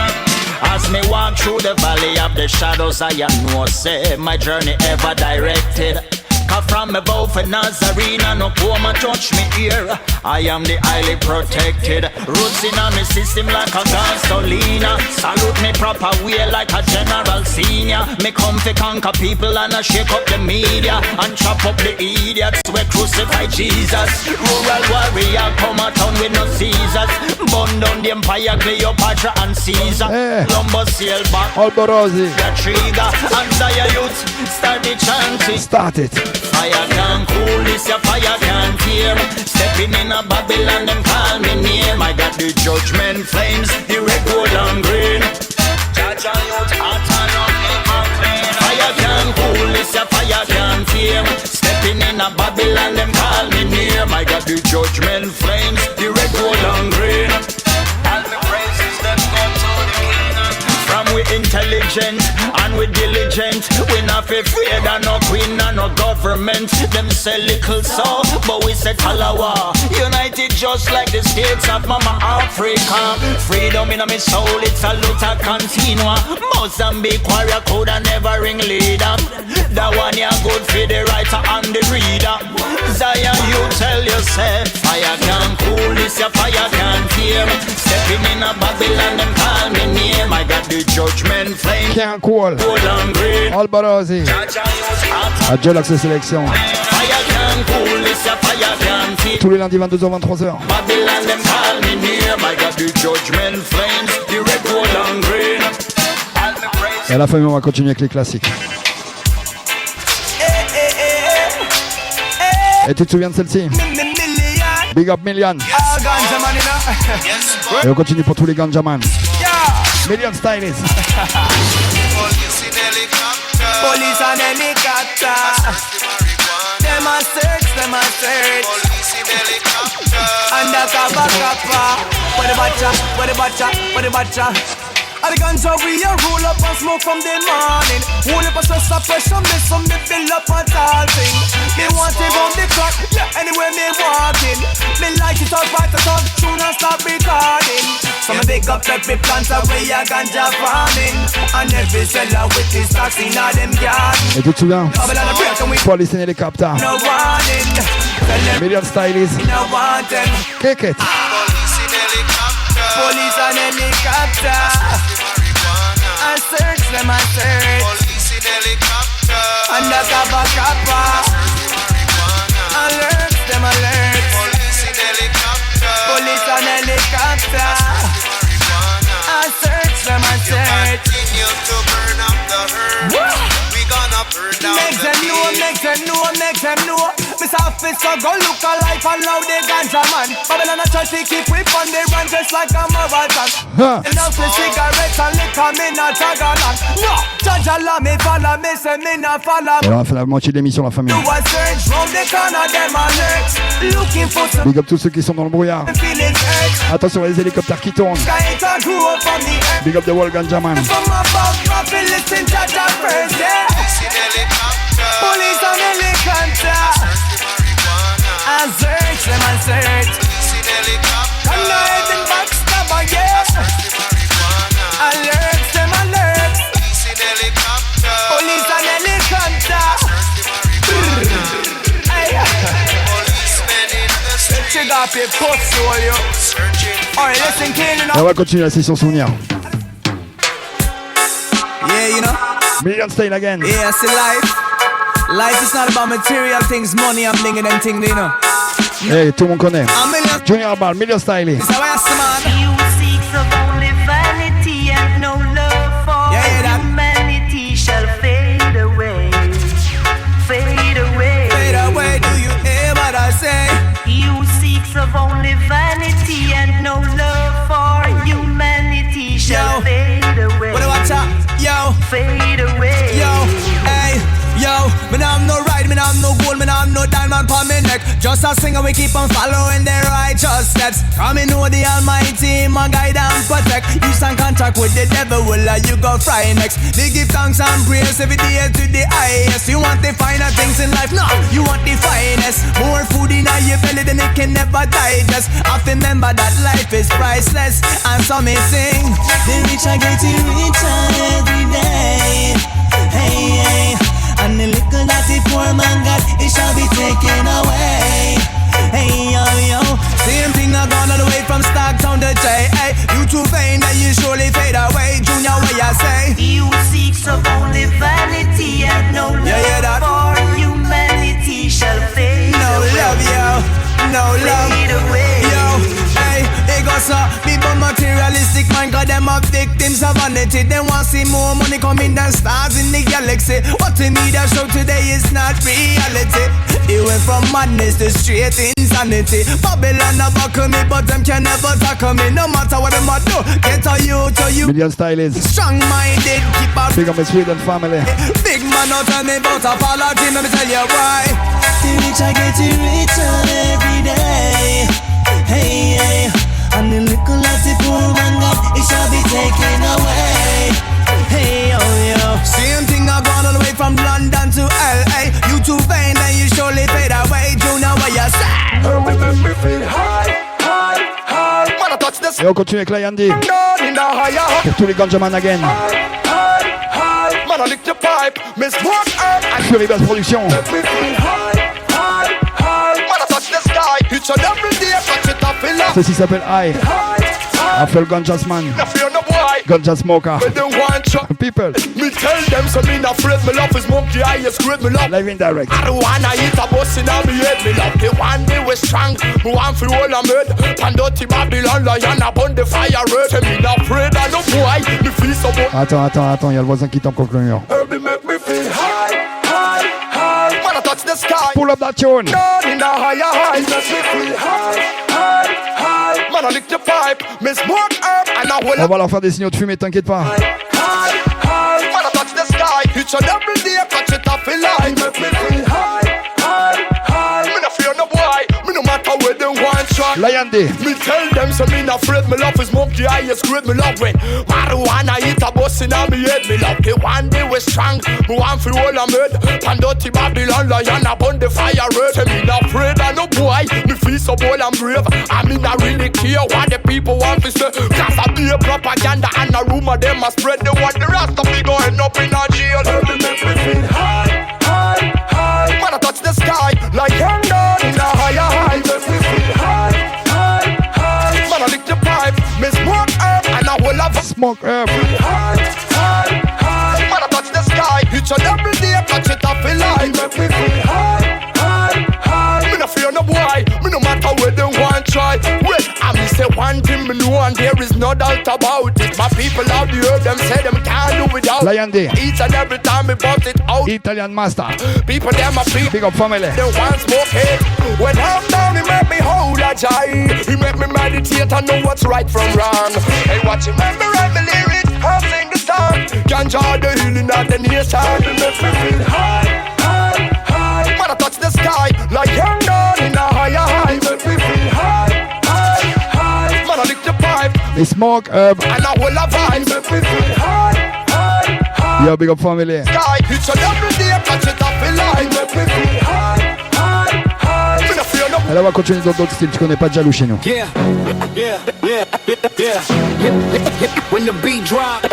As me walk through the valley of the shadows, I am no say my journey ever directed. Cause from above for Nazarene, no coma touch me here. I am the highly protected. Roots in a me system like a gasolina. Salute me proper way like a general senior. Me come to conquer people and I shake up the media and chop up the idiots we crucify Jesus. Rural warrior come a town with no Caesars. Burn down the empire, Cleopatra and Caesar. Columbus sail back.
Albarosi.
The trigger and Zaya youth start the chanting.
Start it.
Fire can cool this, your fire can fear. Stepping in a Babylon, them call me name. I got the judgment flames, the red, gold and green. Cha-cha, youth, hot and up, fire can cool this, your fire can fear. Stepping in a Babylon, them call me name. I got the judgment flames, the red, gold and green. All the praises that go to the king. From we intelligent and we diligent. We not afraid of no queen and no government. Them say little so, but we say Talawa. United just like the states of Mama Africa. Freedom in my soul, it's a luta continua. Mozambique warrior could never ring leader. That one ya good for the writer and the reader. Zion, you tell yourself, fire can cool this, your fire can fear. Stepping in a Babylon, them call me name. I got the
the judgment flame.
Can't call.
Gold and green.
Albarosi. Adjel Access Sélection.
Fire can cool this, a fire can keep.
Tous les lundis 22h 23h.
Babylon them call me near. My God, the judgment flames. The red, gold and green.
Et à la fin, on va continuer avec les classiques. Et tu te souviens de celle-ci? Big Up Million. Et on continue pour tous les Ganjaman. Million Stylist.
Police and helicopter. Them a search, them a search. Undercover copper. What the batcha, what the batcha, what the batcha. And the ganja we a roll up and smoke from the morning. Hold up a stress of pressure, me some me build up a tall thing. Me want it on the clock, yeah, anywhere me walking. Me like it all right, I talk tune and stop recording. So me pick up every plant away a ganja farming. And every seller with his stocks in all them garden.
Et tu te souviens? Police and Helicopter.
No warning.
Million Stylist.
No wanting.
Kick it.
Police and helicopter. I search them, I search.
Police in helicopter.
Undercover copper. Alert them, alert.
Police in helicopter.
Police and helicopter. I search them, I search.
Continue to burn up the herb. We gonna burn down
Make them know, make them know, make them know. Miss Officer go look alike and now they ganja man. Babylon a church, they keep whip on the run just like a marathon. Enough for cigarettes and liquor, me not tag along. No, judge Allah, me follow, me say me not follow.
Et alors on a fait la moitié de l'émission, la famille.
Do a search round the corner, them alert. Looking for some
Big up tous ceux qui sont dans le brouillard.
feelings hurt.
Attention les hélicoptères qui tournent.
Sky it a grew up from the earth.
Big up the wall Ganjaman.
From above, properly listen to the first, yeah. Police and helicopter. I search them, I search. Come now, heading back, stabber, yeah. Alert them, alert. Police and helicopter. Hey. Check out your portfolio. Alright, listen, clean
Et on va continuer la session souvenir.
Yeah, you know.
Million Style again.
Yeah, see life. Life is not about material things, money and bling and them things, you know.
Hey, tout le monde connaît.
A million.
Junior Ball, Million Style.
So I ask the man.
You seek of only vanity and no love for humanity shall fade away. Fade away.
Fade away, do you hear what I say?
You seek of only vanity and no love for humanity shall fade away.
What do I talk? Yo.
Fade away.
Yo. Hey. Yo, me nah have no ride, me nah have no gold, me nah have no diamond on me neck. Just a singer, we keep on following their righteous steps. Come in know the Almighty, my guide and protect. You stand contact with the devil, well, you go fry next. They give thanks and praise every day to the highest. You want the finer things in life? No, you want the finest. More food in your belly than it can never digest. I remember that life is priceless. And so me sing, the rich are getting richer every day. Hey, hey. And the little that the poor man got, it shall be taken away. Hey, yo, yo. Same thing I gone all the way from Stockton to J. Hey, you too vain that you surely fade away. Junior, what you say?
You seek of only vanity and no love for humanity shall fade
no
away.
Love, yo. No love.
Fade away.
Yo, hey, they got so people materialistic mind, cause them are victims of vanity. They want see more money coming than stars in the galaxy. What the media show today is not reality. It went from madness to straight insanity. Babylon a buckle me, but them can never tackle me. No matter what them a do, get a you to you.
Million Style is
strong-minded, keep up.
Big up my Sweden family.
Big man, don't tell me about apology. Let me tell you why. The rich are getting richer every day. Hey, hey. And the little that the poor man got, it shall be taken away. Hey, oh, yo. Same thing I gone all the way from London to LA. You too vain, then you surely fade away. Junior, what you say?
Make me feel high, high, high. Man, I touch this.
Et on continue avec la Yandi. Pour tous les Ganjaman again.
Man, I lick the pipe. Miss Work Earth.
Fury Bass Production.
Make me feel high, high, high. Man, I touch the sky. Each and every day, touch it, I feel like.
Ceci s'appelle High. Apple Ganjasman.
No fear no boy.
Ganja smoker. People.
Me tell them so me not afraid. Me love is monkey, I is great. Me love
live in direct.
I don't wanna eat a bus in me head. Me love the one day we strong. Me want for all I'm head. Pandoti Babylon lion upon the fire red. Say me not afraid of no boy. Me feel so good.
Attends, il y a le voisin qui tombe contre le mur.
Herbie make me feel high, high, high. When I touch the sky.
Pull up that tune.
Down in the higher high. Make me feel high, high, high. Man I lick the pipe. Me smoke herb and I will.
On va leur faire des signaux de fumée, t'inquiète pas.
High, high. When I touch the sky. It's a double day, catch it off in line. Make me feel high, high, high. Me no fear no boy. Me no matter where they want try.
Lion D.
Me tell them so me not afraid. Me love is monkey, I is great. Me love when marijuana hit a bus in me head. Me love the one day we strong. Me want for all I'm head. Pandoti Babylon lion upon the fire red. Say me not afraid of no boy. Me feel so bold and brave. I mean I really care what the people want to say. Cause I be a propaganda and a rumor them a spread. They want the rest of me going up in a jail. Make me feel high, high, high. When I touch the sky, like young down in a higher high. Make me feel high, high, high. Man I lick the pipe, me smoke herb and I will have a
smoke herb.
High, high, high. When I touch the sky, it's a double day, catch it off in line. Make me feel high, high, high. Me no fear no boy, me no matter where they want try. Well, I me say one thing me know and there is no doubt about it. My people out the earth, them say them can't do without.
Lion D.
Each and every time me bust it out.
Italian master.
People them a feel.
Big up family.
They want smoke it. When I'm down, he make me hold a joy. He make me meditate and know what's right from wrong. Hey, watch him make me write me lyrics. I'll sing the song. Ganja the healing of the nation. He make me feel high, high, high. When I touch the sky, like young down in a higher high. Make me feel high, high, high. Man, I lick the pipe.
They smoke herb.
And I will have vibes. Make me feel high, high, high.
Yo, big up family.
Sky, it's a double day, catch it up in line. Make me feel high, high, high. Me no fear no.
Alors on va continuer dans d'autres styles, tu connais pas Jaloux chez nous.
Yeah, yeah, yeah, yeah, yeah. When the beat drop,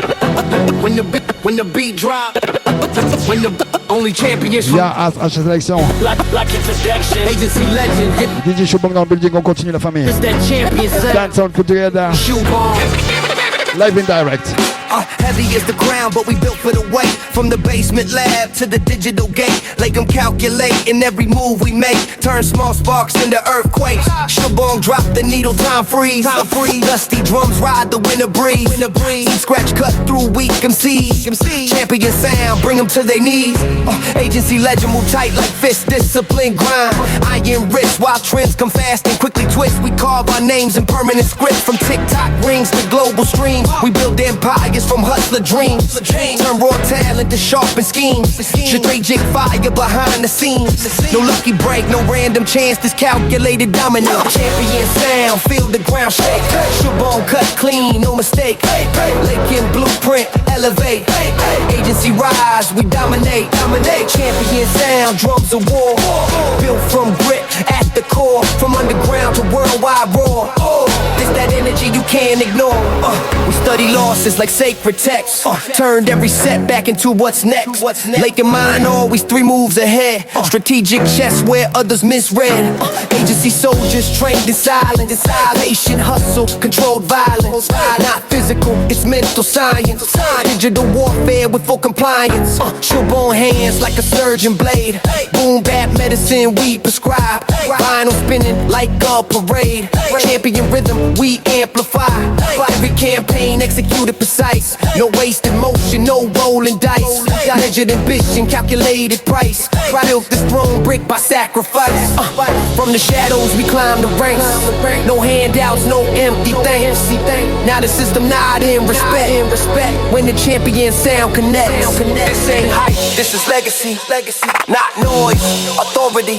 when the beat drop, when the only champions from
H sélection.
like introduction, agency legend.
DJ Showbang dans le building, on continue la famille.
It's that champion sound.
Dance on, put together. Live in direct.
Heavy is the ground, but we built for the weight. From the basement lab to the digital gate, like them calculating every move we make. Turn small sparks into earthquakes. Shabong drop the needle, time freeze. Dusty drums ride the winter breeze. Scratch cut through weak MCs. Champion sound, bring them to their knees. Agency legend move tight like fist, discipline grind. Iron wrist while trends come fast and quickly twist. We carve our names in permanent script. From TikTok rings to global streams, we build empires from hustler dreams. Turn raw talent to sharpen schemes. Strategic fire behind the scenes. No lucky break, no random chance, this calculated dominance. Champion sound, feel the ground shake. Shabong cut clean, no mistake. Lakin blueprint, elevate. Agency rise, we dominate. Champion sound, drums of war. Built from grit at the core. From underground to worldwide roar. It's that energy you can't ignore. We study losses like sacred text. Turned every setback into what's next. Lake and mine always 3 moves ahead. Strategic chess where others misread. Agency soldiers trained in silence. Patient hustle, controlled violence. Not physical, it's mental science. Digital warfare with full compliance. Shabong hands like a surgeon blade. Boom bap medicine we prescribe. Vinyl spinning like a parade. Champion rhythm we amplify. Every campaign executed precise. No wasted motion, no rolling dice. Measured ambition, calculated price. Built this throne brick by sacrifice. From the shadows we climb the ranks. No handouts, no empty things. Now the system nod in respect. When the champion sound connects. This ain't hype, this is legacy. Not noise, authority.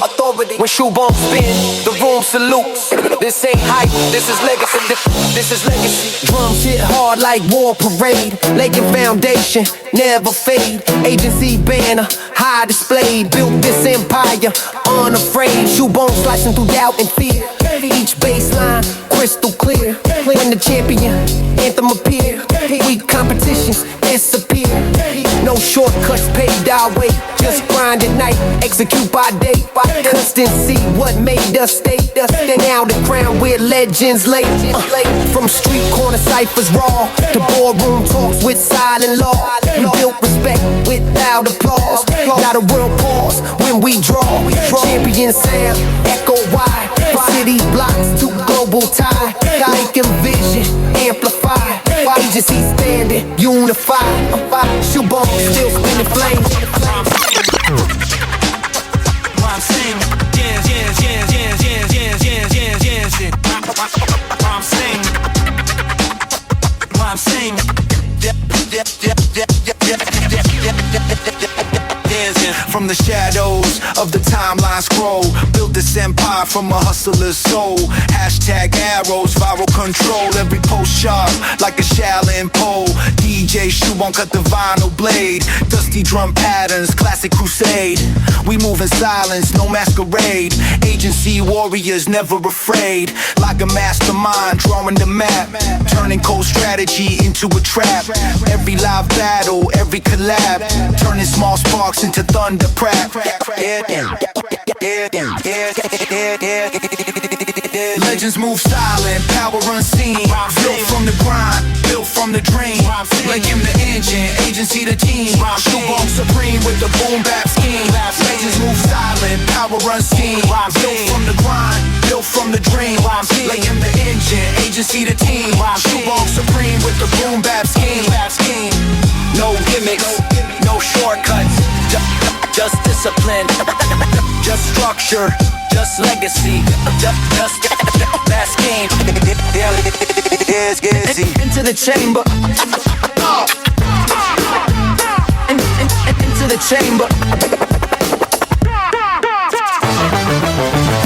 When Shubong spin, the room salutes. This ain't hype, this is legacy. Drums hit hard like war parade. Laying foundation, never fade. Agency banner, high displayed. Built this empire, unafraid. Shoebone slicing through doubt and fear. Each baseline, crystal clear. When the champion, anthem appear. Weak competitions disappear. No shortcuts paved our way. Just grind at night, execute by day. Constancy, what made us stay. Now the crown where legends lay. From street corner ciphers raw to boardroom talks with silent law. We built respect without applause. Not a world pause when we draw. Champion sound, echo wide. Cities, blocks to global tie. Making vision, amplify. Agency standing, unified. Shoebone still spinning flames.
I'm saying, I'm saying,
from the shadows of the timeline scroll, built this empire from a hustler's soul. Hashtag arrows, viral control. Every post sharp like a Shaolin pole. DJ Shoebone cut the vinyl blade. Dusty drum patterns, classic crusade. We move in silence, no masquerade. Agency warriors never afraid. Like a mastermind drawing the map, turning cold strategy into a trap. Every live battle, every collab, turning small sparks into thunder prap. Legends move silent, power unseen. Built from the grind, built from the dream. Linking the engine, agency the team. Shoebone supreme with the boom bap scheme. Legends move silent, power unseen. Built from the grind, built from the dream. Linking the engine, agency the team. Shoebone supreme with the boom bap scheme. No gimmicks, no shortcuts. Just discipline, just structure, just legacy, just fast game. Into the chamber, into the chamber.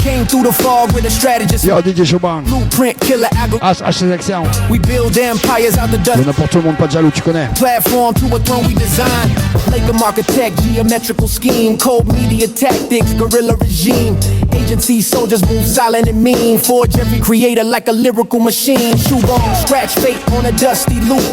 Came through the fog with a strategist.
Yo, DJ Shoebone.
Blueprint killer
H-sélection.
We build empires out the dust.
Le n'importe le monde, pas de jaloux, tu connais.
Platform to a throne we design. Lakem architect, geometrical scheme. Cold media tactics, guerrilla regime. Agency soldiers move silent and mean. Forge every creator like a lyrical machine. Shoebone, scratch fate on a dusty loop.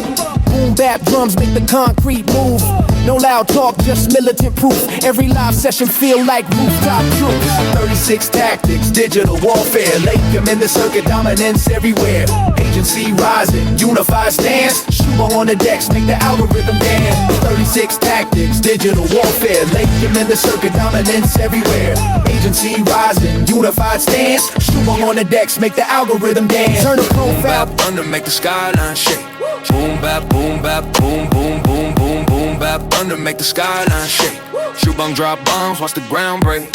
Boom bap drums make the concrete move. No loud talk, just militant proof. Every live session feel like rooftop troops. 36 tactics, digital warfare. Lakem in the circuit, dominance everywhere. Agency rising, unified stance. Shoebone on the decks, make the algorithm dance. 36 tactics, digital warfare. Lakem in the circuit, dominance everywhere. Agency rising, unified stance. Shoebone on the decks, make the algorithm dance. Turn the profile.
Boom bap thunder, make the skyline shake. Boom bap, boom bap, boom boom boom boom boom bap thunder, make the skyline shake. Shoebone drop bombs, watch the ground break.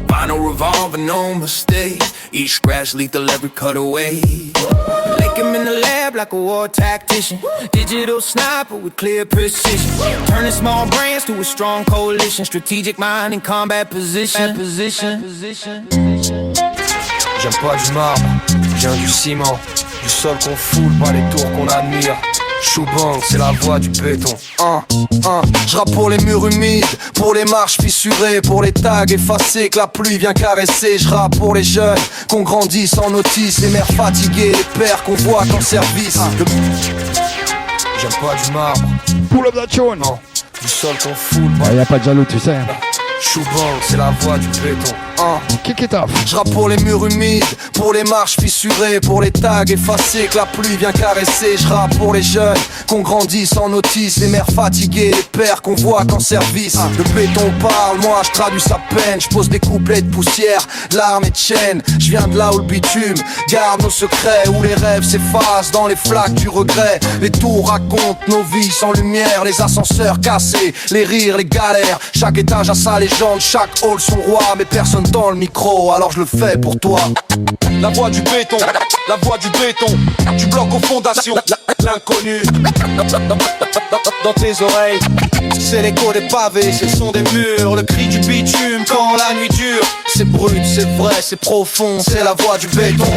Vinyl revolving, no mistake. Each scratch lethal, every cutaway. Lakem in the lab like a war tactician. Digital sniper with clear precision. Turning small brands to a strong coalition. Strategic mind in combat position.
J'aime pas du marbre, j'aime du ciment. Du sol qu'on foule, pas les tours qu'on admire. Shoebone, c'est la voix du béton. J'rappe pour les murs humides, pour les marches fissurées, pour les tags effacés que la pluie vient caresser. J'rappe pour les jeunes qu'on grandit sans notice, les mères fatiguées, les pères qu'on voit qu'en service. J'aime pas du marbre.
Pull up that tune.
Non, du sol qu'on foule.
Y'a pas de jaloux, tu sais.
Shoebone, c'est la voix du béton.
Kick it off.
J'rappe pour les murs humides, pour les marches fissurées, pour les tags effacés que la pluie vient caresser. J'rappe pour les jeunes qu'on grandit sans notice, les mères fatiguées, les pères qu'on voit qu'en service. Le béton parle, moi je traduis sa peine. J'pose des couplets de poussière, larmes et de chaînes. J'viens de là où le bitume garde nos secrets, où les rêves s'effacent dans les flaques du regret. Les tours racontent nos vies sans lumière, les ascenseurs cassés, les rires, les galères. Chaque étage a sa légende, chaque hall son roi, mais personne dans le micro, alors je le fais pour toi.
La voix du béton, la voix du béton. Tu bloques aux fondations. L'inconnu dans tes oreilles. C'est l'écho des pavés, c'est le son des murs. Le cri du bitume quand la nuit dure. C'est brut, c'est vrai, c'est profond. C'est la voix du béton.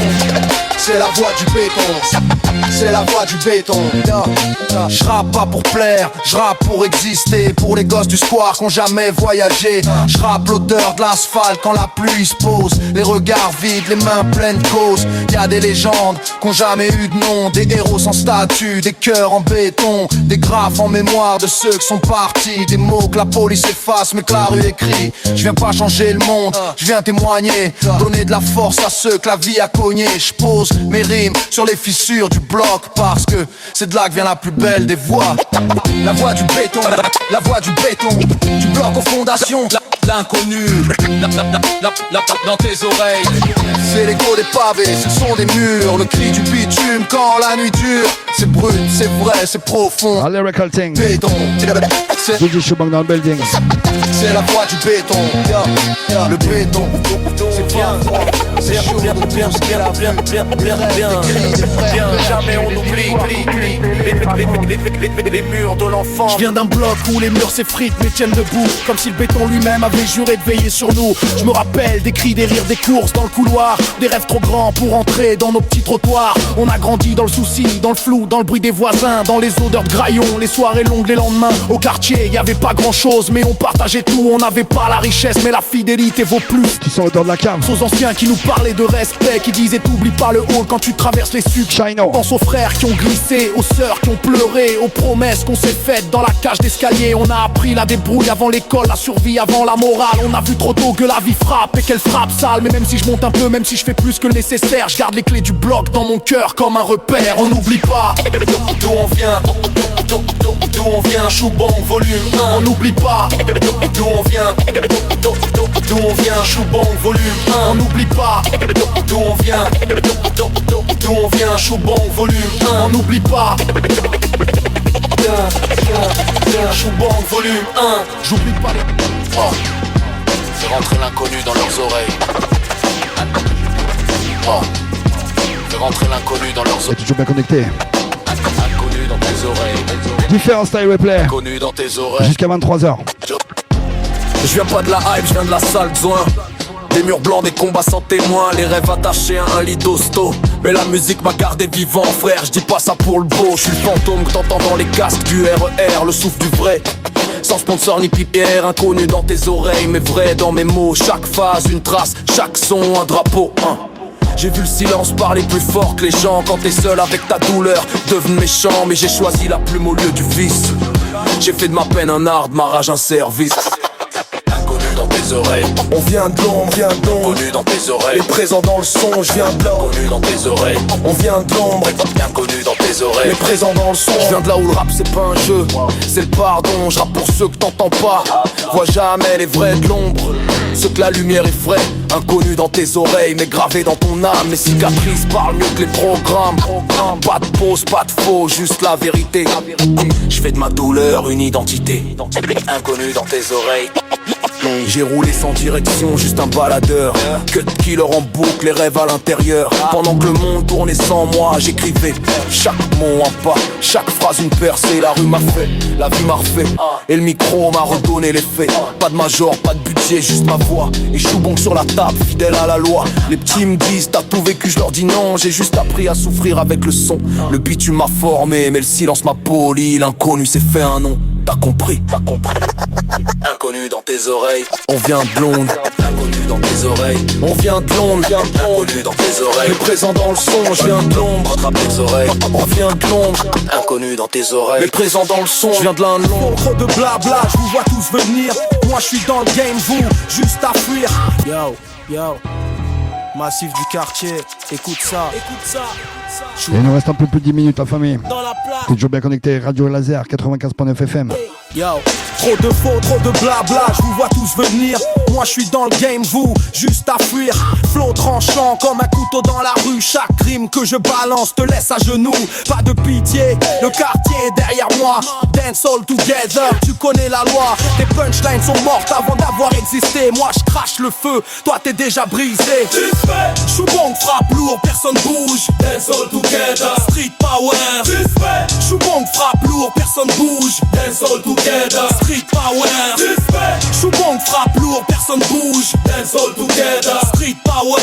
C'est la voix du béton. C'est la voix du béton. J'rappe pas pour plaire, j'rappe pour exister. Pour les gosses du square qui ont jamais voyagé. J'rappe l'odeur de l'asphalte quand la pluie se pose. Les regards vides, les mains pleines de cause. Y'a des légendes qui ont jamais eu de nom. Des héros sans statut, des cœurs en béton. Des graphes en mémoire de ceux qui sont partis. Des mots que la police efface mais que la rue écrit. Je viens pas changer le monde, je viens témoigner. Donner de la force à ceux que la vie a cogné. Je pose mes rimes sur les fissures du bloc. Parce que c'est de là que vient la plus belle des voix. La voix du béton, la voix du béton. Du bloc aux fondations. L'inconnu dans tes oreilles. C'est l'écho des pavés, c'est le son des murs. Le cri du bitume quand la nuit dure. C'est brut, c'est vrai, c'est profond.
A lyrical thing.
Béton.
DJ Shubang dans le building.
C'est la voix du béton. Le béton. C'est bien, c'est chaud, bien, jamais on oublie les murs de l'enfant.
Je viens d'un bloc où les murs s'effritent mais tiennent debout. Comme si le béton lui-même avait juré de veiller sur nous. Je me rappelle des cris, des rires, des courses dans le couloir. Des rêves trop grands pour entrer dans nos petits trottoirs. On a grandi dans le souci, dans le flou, dans le bruit des voisins. Dans les odeurs de graillons, les soirées longues, les lendemains. Au quartier, y avait pas grand chose mais on partageait tout. On n'avait pas la richesse mais la fidélité vaut plus.
Tu sens l'odeur de la cave.
Aux anciens qui nous parlaient de respect, qui disaient t'oublie pas le hall quand tu traverses les sucs. Pense aux frères qui ont glissé, aux sœurs qui ont pleuré, aux promesses qu'on s'est faites dans la cage d'escalier. On a appris la débrouille avant l'école, la survie avant la morale. On a vu trop tôt que la vie frappe et qu'elle frappe sale. Mais même si je monte un peu, même si je fais plus que le nécessaire, je garde les clés du bloc dans mon cœur comme un repère. On n'oublie pas
d'où on vient, d'où on vient. Shubang volume 1.
On n'oublie pas
d'où on vient, d'où on vient. Shubang volume 1.
On n'oublie pas
d'où on vient, d'où on vient. Shubang volume 1.
On n'oublie pas
Shubang volume 1.
J'oublie pas les...
Oh. Fais rentrer l'inconnu dans leurs oreilles. Oh. Fais rentrer l'inconnu dans leurs oreilles.
T'es toujours bien connecté.
Inconnu dans tes oreilles.
Différents style replay.
Inconnu dans tes oreilles.
Jusqu'à 23h.
Je viens pas de la hype, je viens de la salle de soin. Des murs blancs, des combats sans témoins, les rêves attachés à un lit d'hosto. Mais la musique m'a gardé vivant, frère, je dis pas ça pour le beau. Je suis le fantôme que t'entends dans les casques du RER, le souffle du vrai. Sans sponsor ni pipière, inconnu dans tes oreilles, mais vrai dans mes mots. Chaque phase, une trace, chaque son, un drapeau, J'ai vu le silence parler plus fort que les gens quand t'es seul avec ta douleur. Devenu méchant, mais j'ai choisi la plume au lieu du vice. J'ai fait de ma peine un art, de ma rage un service. Dans tes oreilles, on vient de l'ombre, vient de l'ombre. Inconnu dans tes oreilles, les présents dans le son, je viens de là. Inconnu dans tes oreilles, on vient de l'ombre. Inconnu dans tes oreilles, les présents dans le son. Je viens de là où le rap c'est pas un jeu, c'est le pardon. Je rappe pour ceux que t'entends pas. Vois jamais les vrais de l'ombre, ceux que la lumière effraie. Inconnu dans tes oreilles, mais gravé dans ton âme. Les cicatrices parlent mieux que les programmes. Pas de pause, pas de faux, juste la vérité. Je fais de ma douleur une identité. Inconnu dans tes oreilles. J'ai roulé sans direction, juste un baladeur. Cut killer en boucle, les rêves à l'intérieur. Pendant que le monde tournait sans moi, j'écrivais chaque mot un pas, chaque phrase une percée. La rue m'a fait, la vie m'a refait, et le micro m'a redonné les faits. Pas de major, pas de budget, juste ma voix. Et Shubang sur la table, fidèle à la loi. Les petits me disent t'as tout vécu, je leur dis non. J'ai juste appris à souffrir avec le son. Le bitume m'a formé, mais le silence m'a poli. L'inconnu s'est fait un nom. T'as compris, t'as compris. Inconnu dans tes oreilles, on vient de Londres. Inconnu dans tes oreilles, on vient de Londres. Inconnu dans tes oreilles, les présents dans le son, je viens de Londres. Attrape tes oreilles, on vient de Londres. Inconnu dans tes oreilles, les présents dans le son, je viens de l'un de Londres.
Trop de blabla, je vous vois tous venir. Moi je suis dans le game, vous, juste à fuir. Yo, yo, Massif du quartier, écoute ça, écoute ça.
Et il nous reste un peu plus de 10 minutes, la famille. T'es toujours bien connecté, Radio Laser, 95.9 FM.
Yo, trop de faux, trop de blabla, je vous vois tous venir. Moi je suis dans le game, vous, juste à fuir. Flow tranchant comme un couteau dans la rue. Chaque rime que je balance te laisse à genoux. Pas de pitié, le quartier est derrière moi. Dance all together, tu connais la loi. Tes punchlines sont mortes avant d'avoir existé. Moi je crache le feu, toi t'es déjà brisé. Choubong frappe lourd, personne bouge. Dance all together, street power. Choubong frappe lourd, personne bouge. Dance all together, street power. Choubong frappe lourd, personne bouge. Dance all together, street power.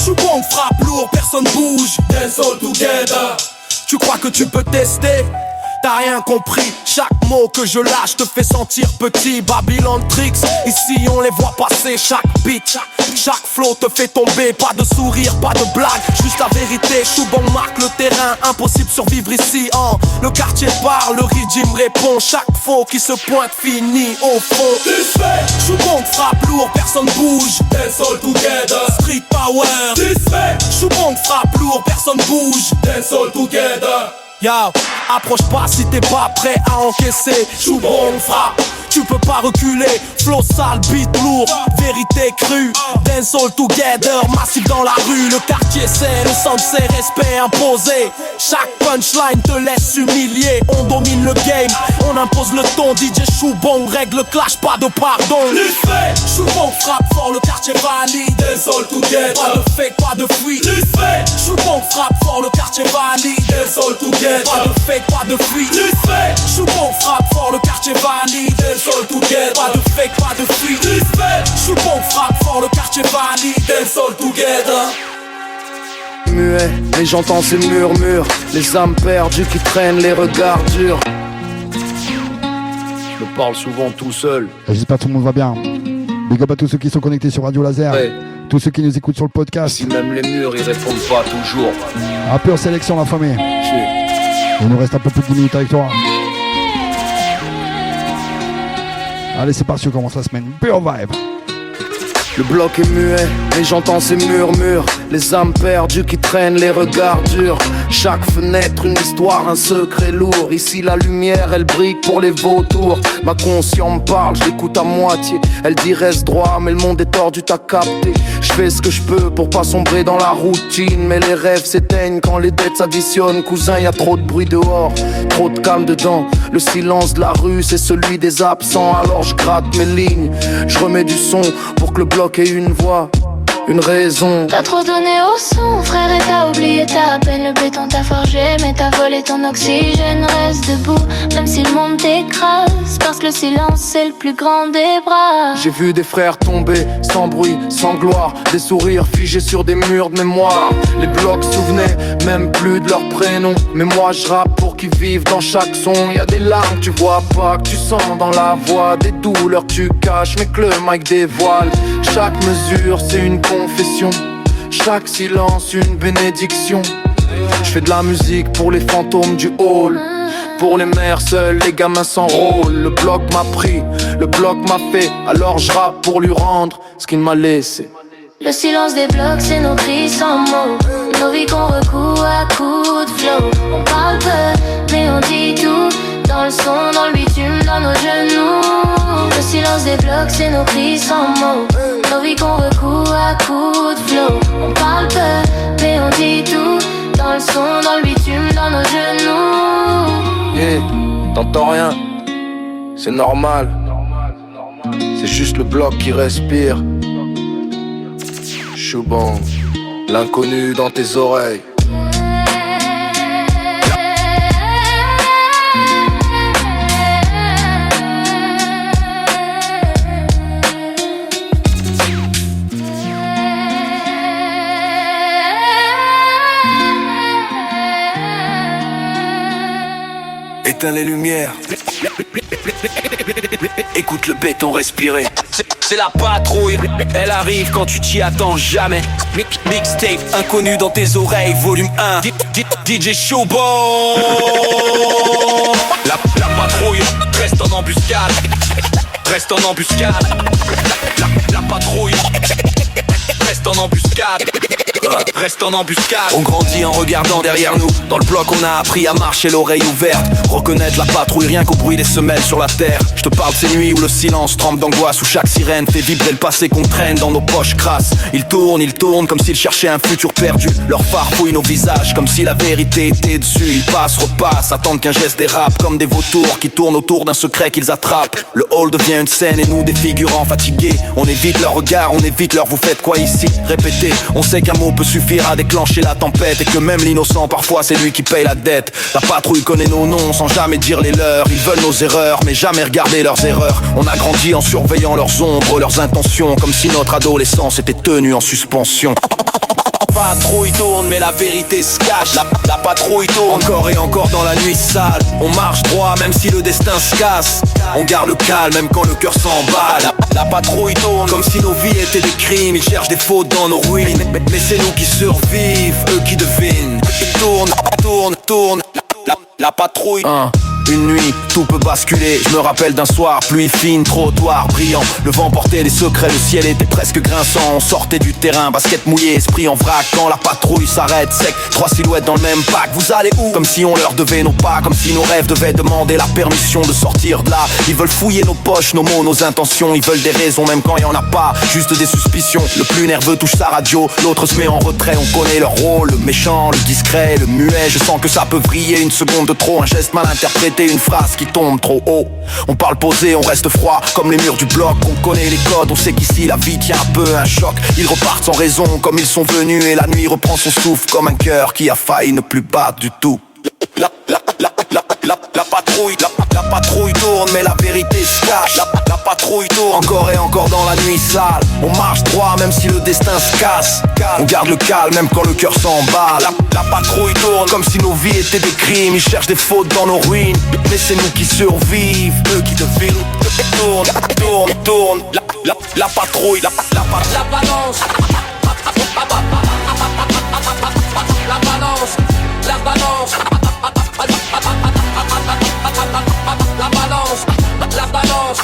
Choubong frappe lourd, personne bouge. Dance all together. Tu crois que tu peux tester? T'as rien compris, chaque mot que je lâche te fait sentir petit. Babylon Tricks, ici on les voit passer. Chaque beat, chaque flow te fait tomber. Pas de sourire, pas de blague, juste la vérité. Choubong marque le terrain, impossible survivre ici. Le quartier parle, le régime répond. Chaque faux qui se pointe finit au fond. Choubong frappe lourd, personne bouge. Dance all together, street power. Choubong frappe lourd, personne bouge. Dance all together. Yo, approche pas si t'es pas prêt à encaisser. Choubong frappe, tu peux pas reculer. Flow sale, beat lourd, vérité crue. Dance all together, massif dans la rue. Le quartier c'est le centre, c'est respect imposé. Chaque punchline te laisse humilié. On domine le game, on impose le ton. DJ Choubong règle le clash, pas de pardon. Choubong frappe fort, le quartier valide. Dance all together, pas de fake, pas de fuite. Choubong frappe fort, le quartier valide. Dance all together, pas de fake, pas de fuite. Choubong frappe fort, le quartier valide. Dance all together, pas de fake, pas de fuite. Choubong frappe fort, le quartier valide. Dance all together.
Muet, et j'entends ces murmures. Les âmes perdues qui traînent les regards durs. Je me parle souvent tout seul.
J'espère que tout le monde va bien. Big up à tous ceux qui sont connectés sur Radio Laser.
Ouais.
Tous ceux qui nous écoutent sur le podcast.
Si même les murs ils répondent pas toujours.
Un peu en sélection la famille. Il nous reste un peu plus de 10 minutes avec toi. Allez c'est parti, on commence la semaine. Pure vibe.
Le bloc est muet, et j'entends ces murmures. Les âmes perdues qui traînent les regards durs. Chaque fenêtre une histoire, un secret lourd. Ici la lumière elle brille pour les vautours. Ma conscience me parle, je l'écoute à moitié. Elle dit reste droit mais le monde est tordu, t'as capté. Je fais ce que je peux pour pas sombrer dans la routine. Mais les rêves s'éteignent quand les dettes s'additionnent. Cousin y a trop de bruit dehors, trop de calme dedans. Le silence de la rue c'est celui des absents. Alors je gratte mes lignes, je remets du son pour que le bloc ait une voix, une raison.
T'as trop donné au son, frère, et t'as oublié ta peine. Le béton t'a forgé, mais t'as volé ton oxygène. Reste debout, même si le monde t'écrase. Parce que le silence, c'est le plus grand des bras.
J'ai vu des frères tomber, sans bruit, sans gloire. Des sourires figés sur des murs de mémoire. Les blocs souvenaient même plus de leur prénom. Mais moi je rappe pour qu'ils vivent dans chaque son. Y'a des larmes que tu vois pas, que tu sens dans la voix. Des douleurs que tu caches, mais que le mic dévoile. Chaque mesure c'est une confession, chaque silence une bénédiction. Je fais de la musique pour les fantômes du hall. Pour les mères seules, les gamins s'enrôlent. Le bloc m'a pris, le bloc m'a fait. Alors je rappe pour lui rendre ce qu'il m'a laissé.
Le silence des blocs, c'est nos cris sans mots. Nos vies qu'on recoue à coups de flow. On parle peu, mais on dit tout. Dans le son, dans le bitume, dans nos genoux. Le silence des blocs, c'est nos cris sans mots. Nos vies qu'on recoue à coups de flow. On parle peu, mais on dit tout. Dans le son, dans le bitume, dans nos genoux.
Yeah, t'entends rien, c'est normal. C'est juste le bloc qui respire. Choubong, l'inconnu dans tes oreilles.
Éteins les lumières. Écoute le béton respirer. C'est la patrouille, elle arrive quand tu t'y attends jamais. Mixtape inconnu dans tes oreilles, volume 1. DJ Choubong. La patrouille reste en embuscade. Reste en embuscade. La patrouille reste en embuscade. reste en embuscade. On grandit en regardant derrière nous. Dans le bloc on a appris à marcher l'oreille ouverte. Reconnaître la patrouille rien qu'au bruit des semelles sur la terre. Je te parle de ces nuits où le silence trempe d'angoisse, où chaque sirène fait vibrer le passé qu'on traîne dans nos poches crasses. Ils tournent comme s'ils cherchaient un futur perdu. Leur phare fouille nos visages comme si la vérité était dessus. Ils passent, repassent, attendent qu'un geste dérape. Comme des vautours qui tournent autour d'un secret qu'ils attrapent. Le hall devient une scène et nous des figurants fatigués. On évite leur regard, on évite leur vous faites quoi ici. Répétez, on sait qu'un mot peut suffire à déclencher la tempête. Et que même l'innocent parfois c'est lui qui paye la dette. La patrouille connaît nos noms sans jamais dire les leurs. Ils veulent nos erreurs mais jamais regarder leurs erreurs. On a grandi en surveillant leurs ombres, leurs intentions. Comme si notre adolescence était tenue en suspension. La patrouille tourne mais la vérité se cache. La patrouille tourne encore et encore dans la nuit sale. On marche droit même si le destin se casse. On garde le calme même quand le cœur s'emballe. La patrouille tourne comme si nos vies étaient des crimes. Ils cherchent des fautes dans nos ruines. Mais c'est nous qui survivent, eux qui devinent. Ils tournent. La patrouille. Une nuit, tout peut basculer. Je me rappelle d'un soir, pluie fine, trottoir brillant. Le vent portait des secrets, le ciel était presque grinçant. On sortait du terrain, basket mouillé, esprit en vrac. Quand la patrouille s'arrête sec, 3 silhouettes dans le même pack. Vous allez où? Comme si on leur devait nos pas, comme si nos rêves devaient demander la permission de sortir de là. Ils veulent fouiller nos poches, nos mots, nos intentions. Ils veulent des raisons, même quand il y en a pas, juste des suspicions. Le plus nerveux touche sa radio, l'autre se met en retrait. On connaît leur rôle, le méchant, le discret, le muet. Je sens que ça peut vriller une seconde de trop, un geste mal interprété. Une phrase qui tombe trop haut. On parle posé, on reste froid comme les murs du bloc. On connaît les codes, on sait qu'ici la vie tient un peu un choc. Ils repartent sans raison comme ils sont venus. Et la nuit reprend son souffle comme un cœur qui a failli ne plus battre du tout. La patrouille tourne mais la vérité se cache. La patrouille tourne encore et encore dans la nuit sale. On marche droit même si le destin se casse. On garde le calme même quand le cœur s'emballe. La patrouille tourne comme si nos vies étaient des crimes. Ils cherchent des fautes dans nos ruines. Mais c'est nous qui survivent, eux qui devinent. Tourne. La patrouille. La balance. La balance. La balance. La balance, la balance, la balance.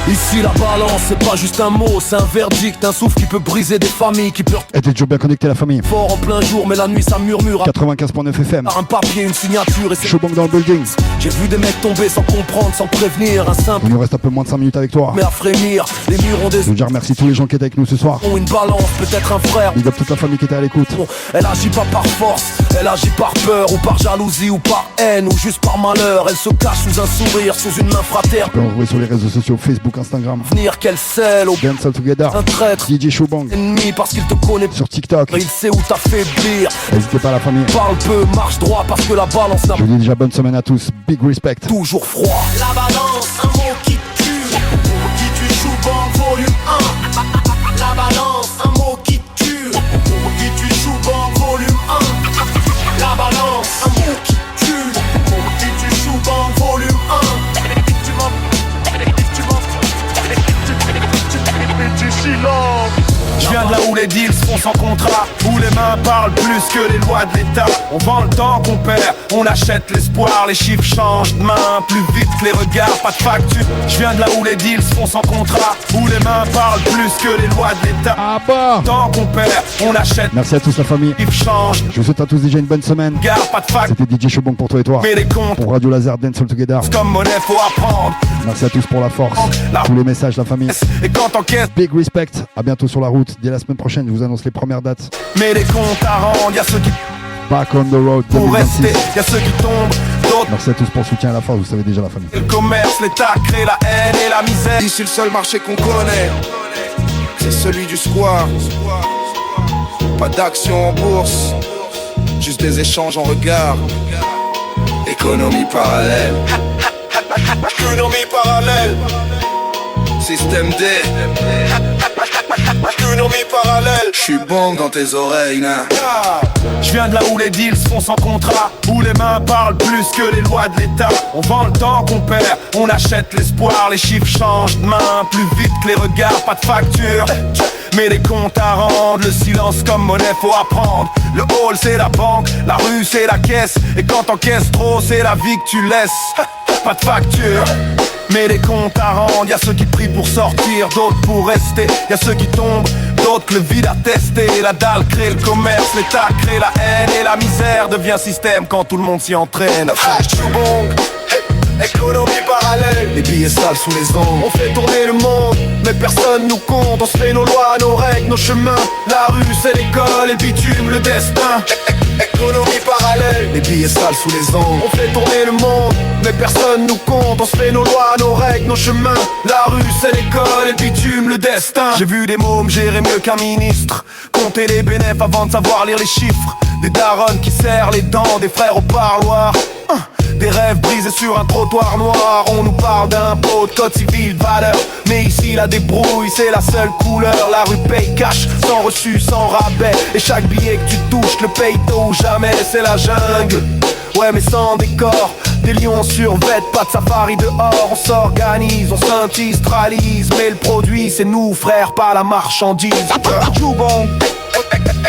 Ici la balance c'est pas juste un mot, c'est un verdict, un souffle qui peut briser des familles, qui peut...
Et t'es toujours bien connecté la famille.
Fort en plein jour mais la nuit ça murmure.
95.9 FM.
Un papier, une signature et c'est...
Showbang dans le building.
J'ai vu des mecs tomber sans comprendre, sans prévenir. Un simple...
Il nous reste un peu moins de 5 minutes avec toi.
Mais à frémir, les murs ont des...
Je remercie tous les gens qui étaient avec nous ce soir.
Ont une balance, peut-être un frère.
Big up toute la famille qui était à l'écoute.
Elle agit pas par force, elle agit par peur, ou par jalousie, ou par haine, ou juste par malheur. Elle se cache sous un sourire, sous une main fraterne.
Tu peux en retrouver sur les réseaux sociaux, Facebook, Instagram.
Venir qu'elle scelle au
Dance All Together.
Un traître,
DJ Showbang.
Ennemi parce qu'il te connaît.
Sur TikTok.
Il sait où t'affaiblir.
N'hésitez pas à la famille.
Parle peu, marche droit parce que la balance n'a...
Je vous dis déjà bonne semaine à tous. Big respect.
Toujours froid.
La balance, un mot qui tue. Qui tue Showbang volume 1. La balance, un mot qui tue. Qui tue Showbang volume 1. La balance, un mot qui tue. Qui tue Showbang volume 1.
Je viens de là où les deals se font sans contrat, où les mains parlent plus que les lois de l'État. On vend le temps qu'on perd, on achète l'espoir. Les chiffres changent de main plus vite que les regards, pas de facture. Je viens de là où les deals se font sans contrat, où les mains parlent plus que les lois de l'État.
Ah bah.
Tant qu'on perd, on achète.
Merci à tous la famille.
Les chiffres changent.
Je vous souhaite à tous déjà une bonne semaine.
Pas de fac.
C'était DJ Showbang pour toi et toi.
Mais les comptes.
Pour Radio Laser Dance All Together.
Comme monnaie faut apprendre.
Merci à tous pour la force. Tous les messages la famille.
Et quand t'encaisses.
Big respect. À bientôt sur la route. Dès la semaine prochaine, je vous annonce les premières dates.
Mais les comptes à rendre, y'a ceux qui...
Back on the road 2026.
Pour rester, y'a ceux qui tombent, d'autres.
Merci à tous pour le soutien à la force, vous savez déjà la famille.
Le commerce, l'État crée la haine et la misère.
Ici le seul marché qu'on connaît, c'est celui du square. Pas d'action en bourse, juste des échanges en regard. Économie parallèle.
Économie parallèle.
Système D.
Économie parallèle.
J'suis bon dans tes oreilles, là.
Je viens de là où les deals se font sans contrat, où les mains parlent plus que les lois de l'État. On vend le temps qu'on perd, on achète l'espoir. Les chiffres changent de main plus vite que les regards, pas de facture. Mais les comptes à rendre, le silence comme monnaie faut apprendre. Le hall c'est la banque, la rue c'est la caisse. Et quand t'encaisses trop c'est la vie que tu laisses. pas de facture. Mais les comptes à rendre, y'a ceux qui prient pour sortir, d'autres pour rester. Y'a ceux qui tombent, d'autres que le vide a testé. La dalle crée le commerce, l'État crée la haine. Et la misère devient système quand tout le monde s'y entraîne. Économie parallèle, les billets sales sous les ongles. On fait tourner le monde, mais personne nous compte. On se fait nos lois, nos règles, nos chemins. La rue c'est l'école, et le bitume, le destin. Économie parallèle, les billets sales sous les ongles. On fait tourner le monde, mais personne nous compte. On se fait nos lois, nos règles, nos chemins. La rue c'est l'école, et le bitume, le destin. J'ai vu des mômes gérer mieux qu'un ministre, compter les bénéfices avant de savoir lire les chiffres. Des darons qui serrent les dents, des frères au parloir. Des rêves brisés sur un trottoir noir. On nous parle d'impôts, de code civil, de valeur. Mais ici la débrouille, c'est la seule couleur. La rue paye cash, sans reçu, sans rabais. Et chaque billet que tu touches, le paye tôt ou jamais. C'est la jungle, ouais mais sans décor. Des lions survêtent, pas de safari dehors. On s'organise, on s'industrialise. Mais le produit c'est nous frères, pas la marchandise. Joubon,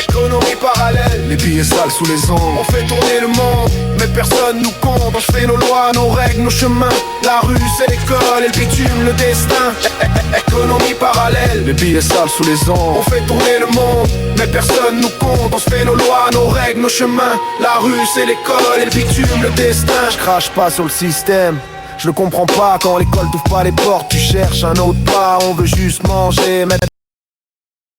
économie parallèle, les billets sales sous les ongles. On fait tourner le monde, mais personne nous compte. On se fait nos lois, nos règles, nos chemins. La rue c'est l'école, et le bitume, le destin. Économie parallèle, les billets sales sous les ongles. On fait tourner le monde, mais personne nous compte. On se fait nos lois, nos règles, nos chemins. La rue c'est l'école, et le bitume, le destin. Je crache pas sur le système, je le comprends pas. Quand l'école t'ouvre pas les portes, tu cherches un autre pas. On veut juste manger, mettre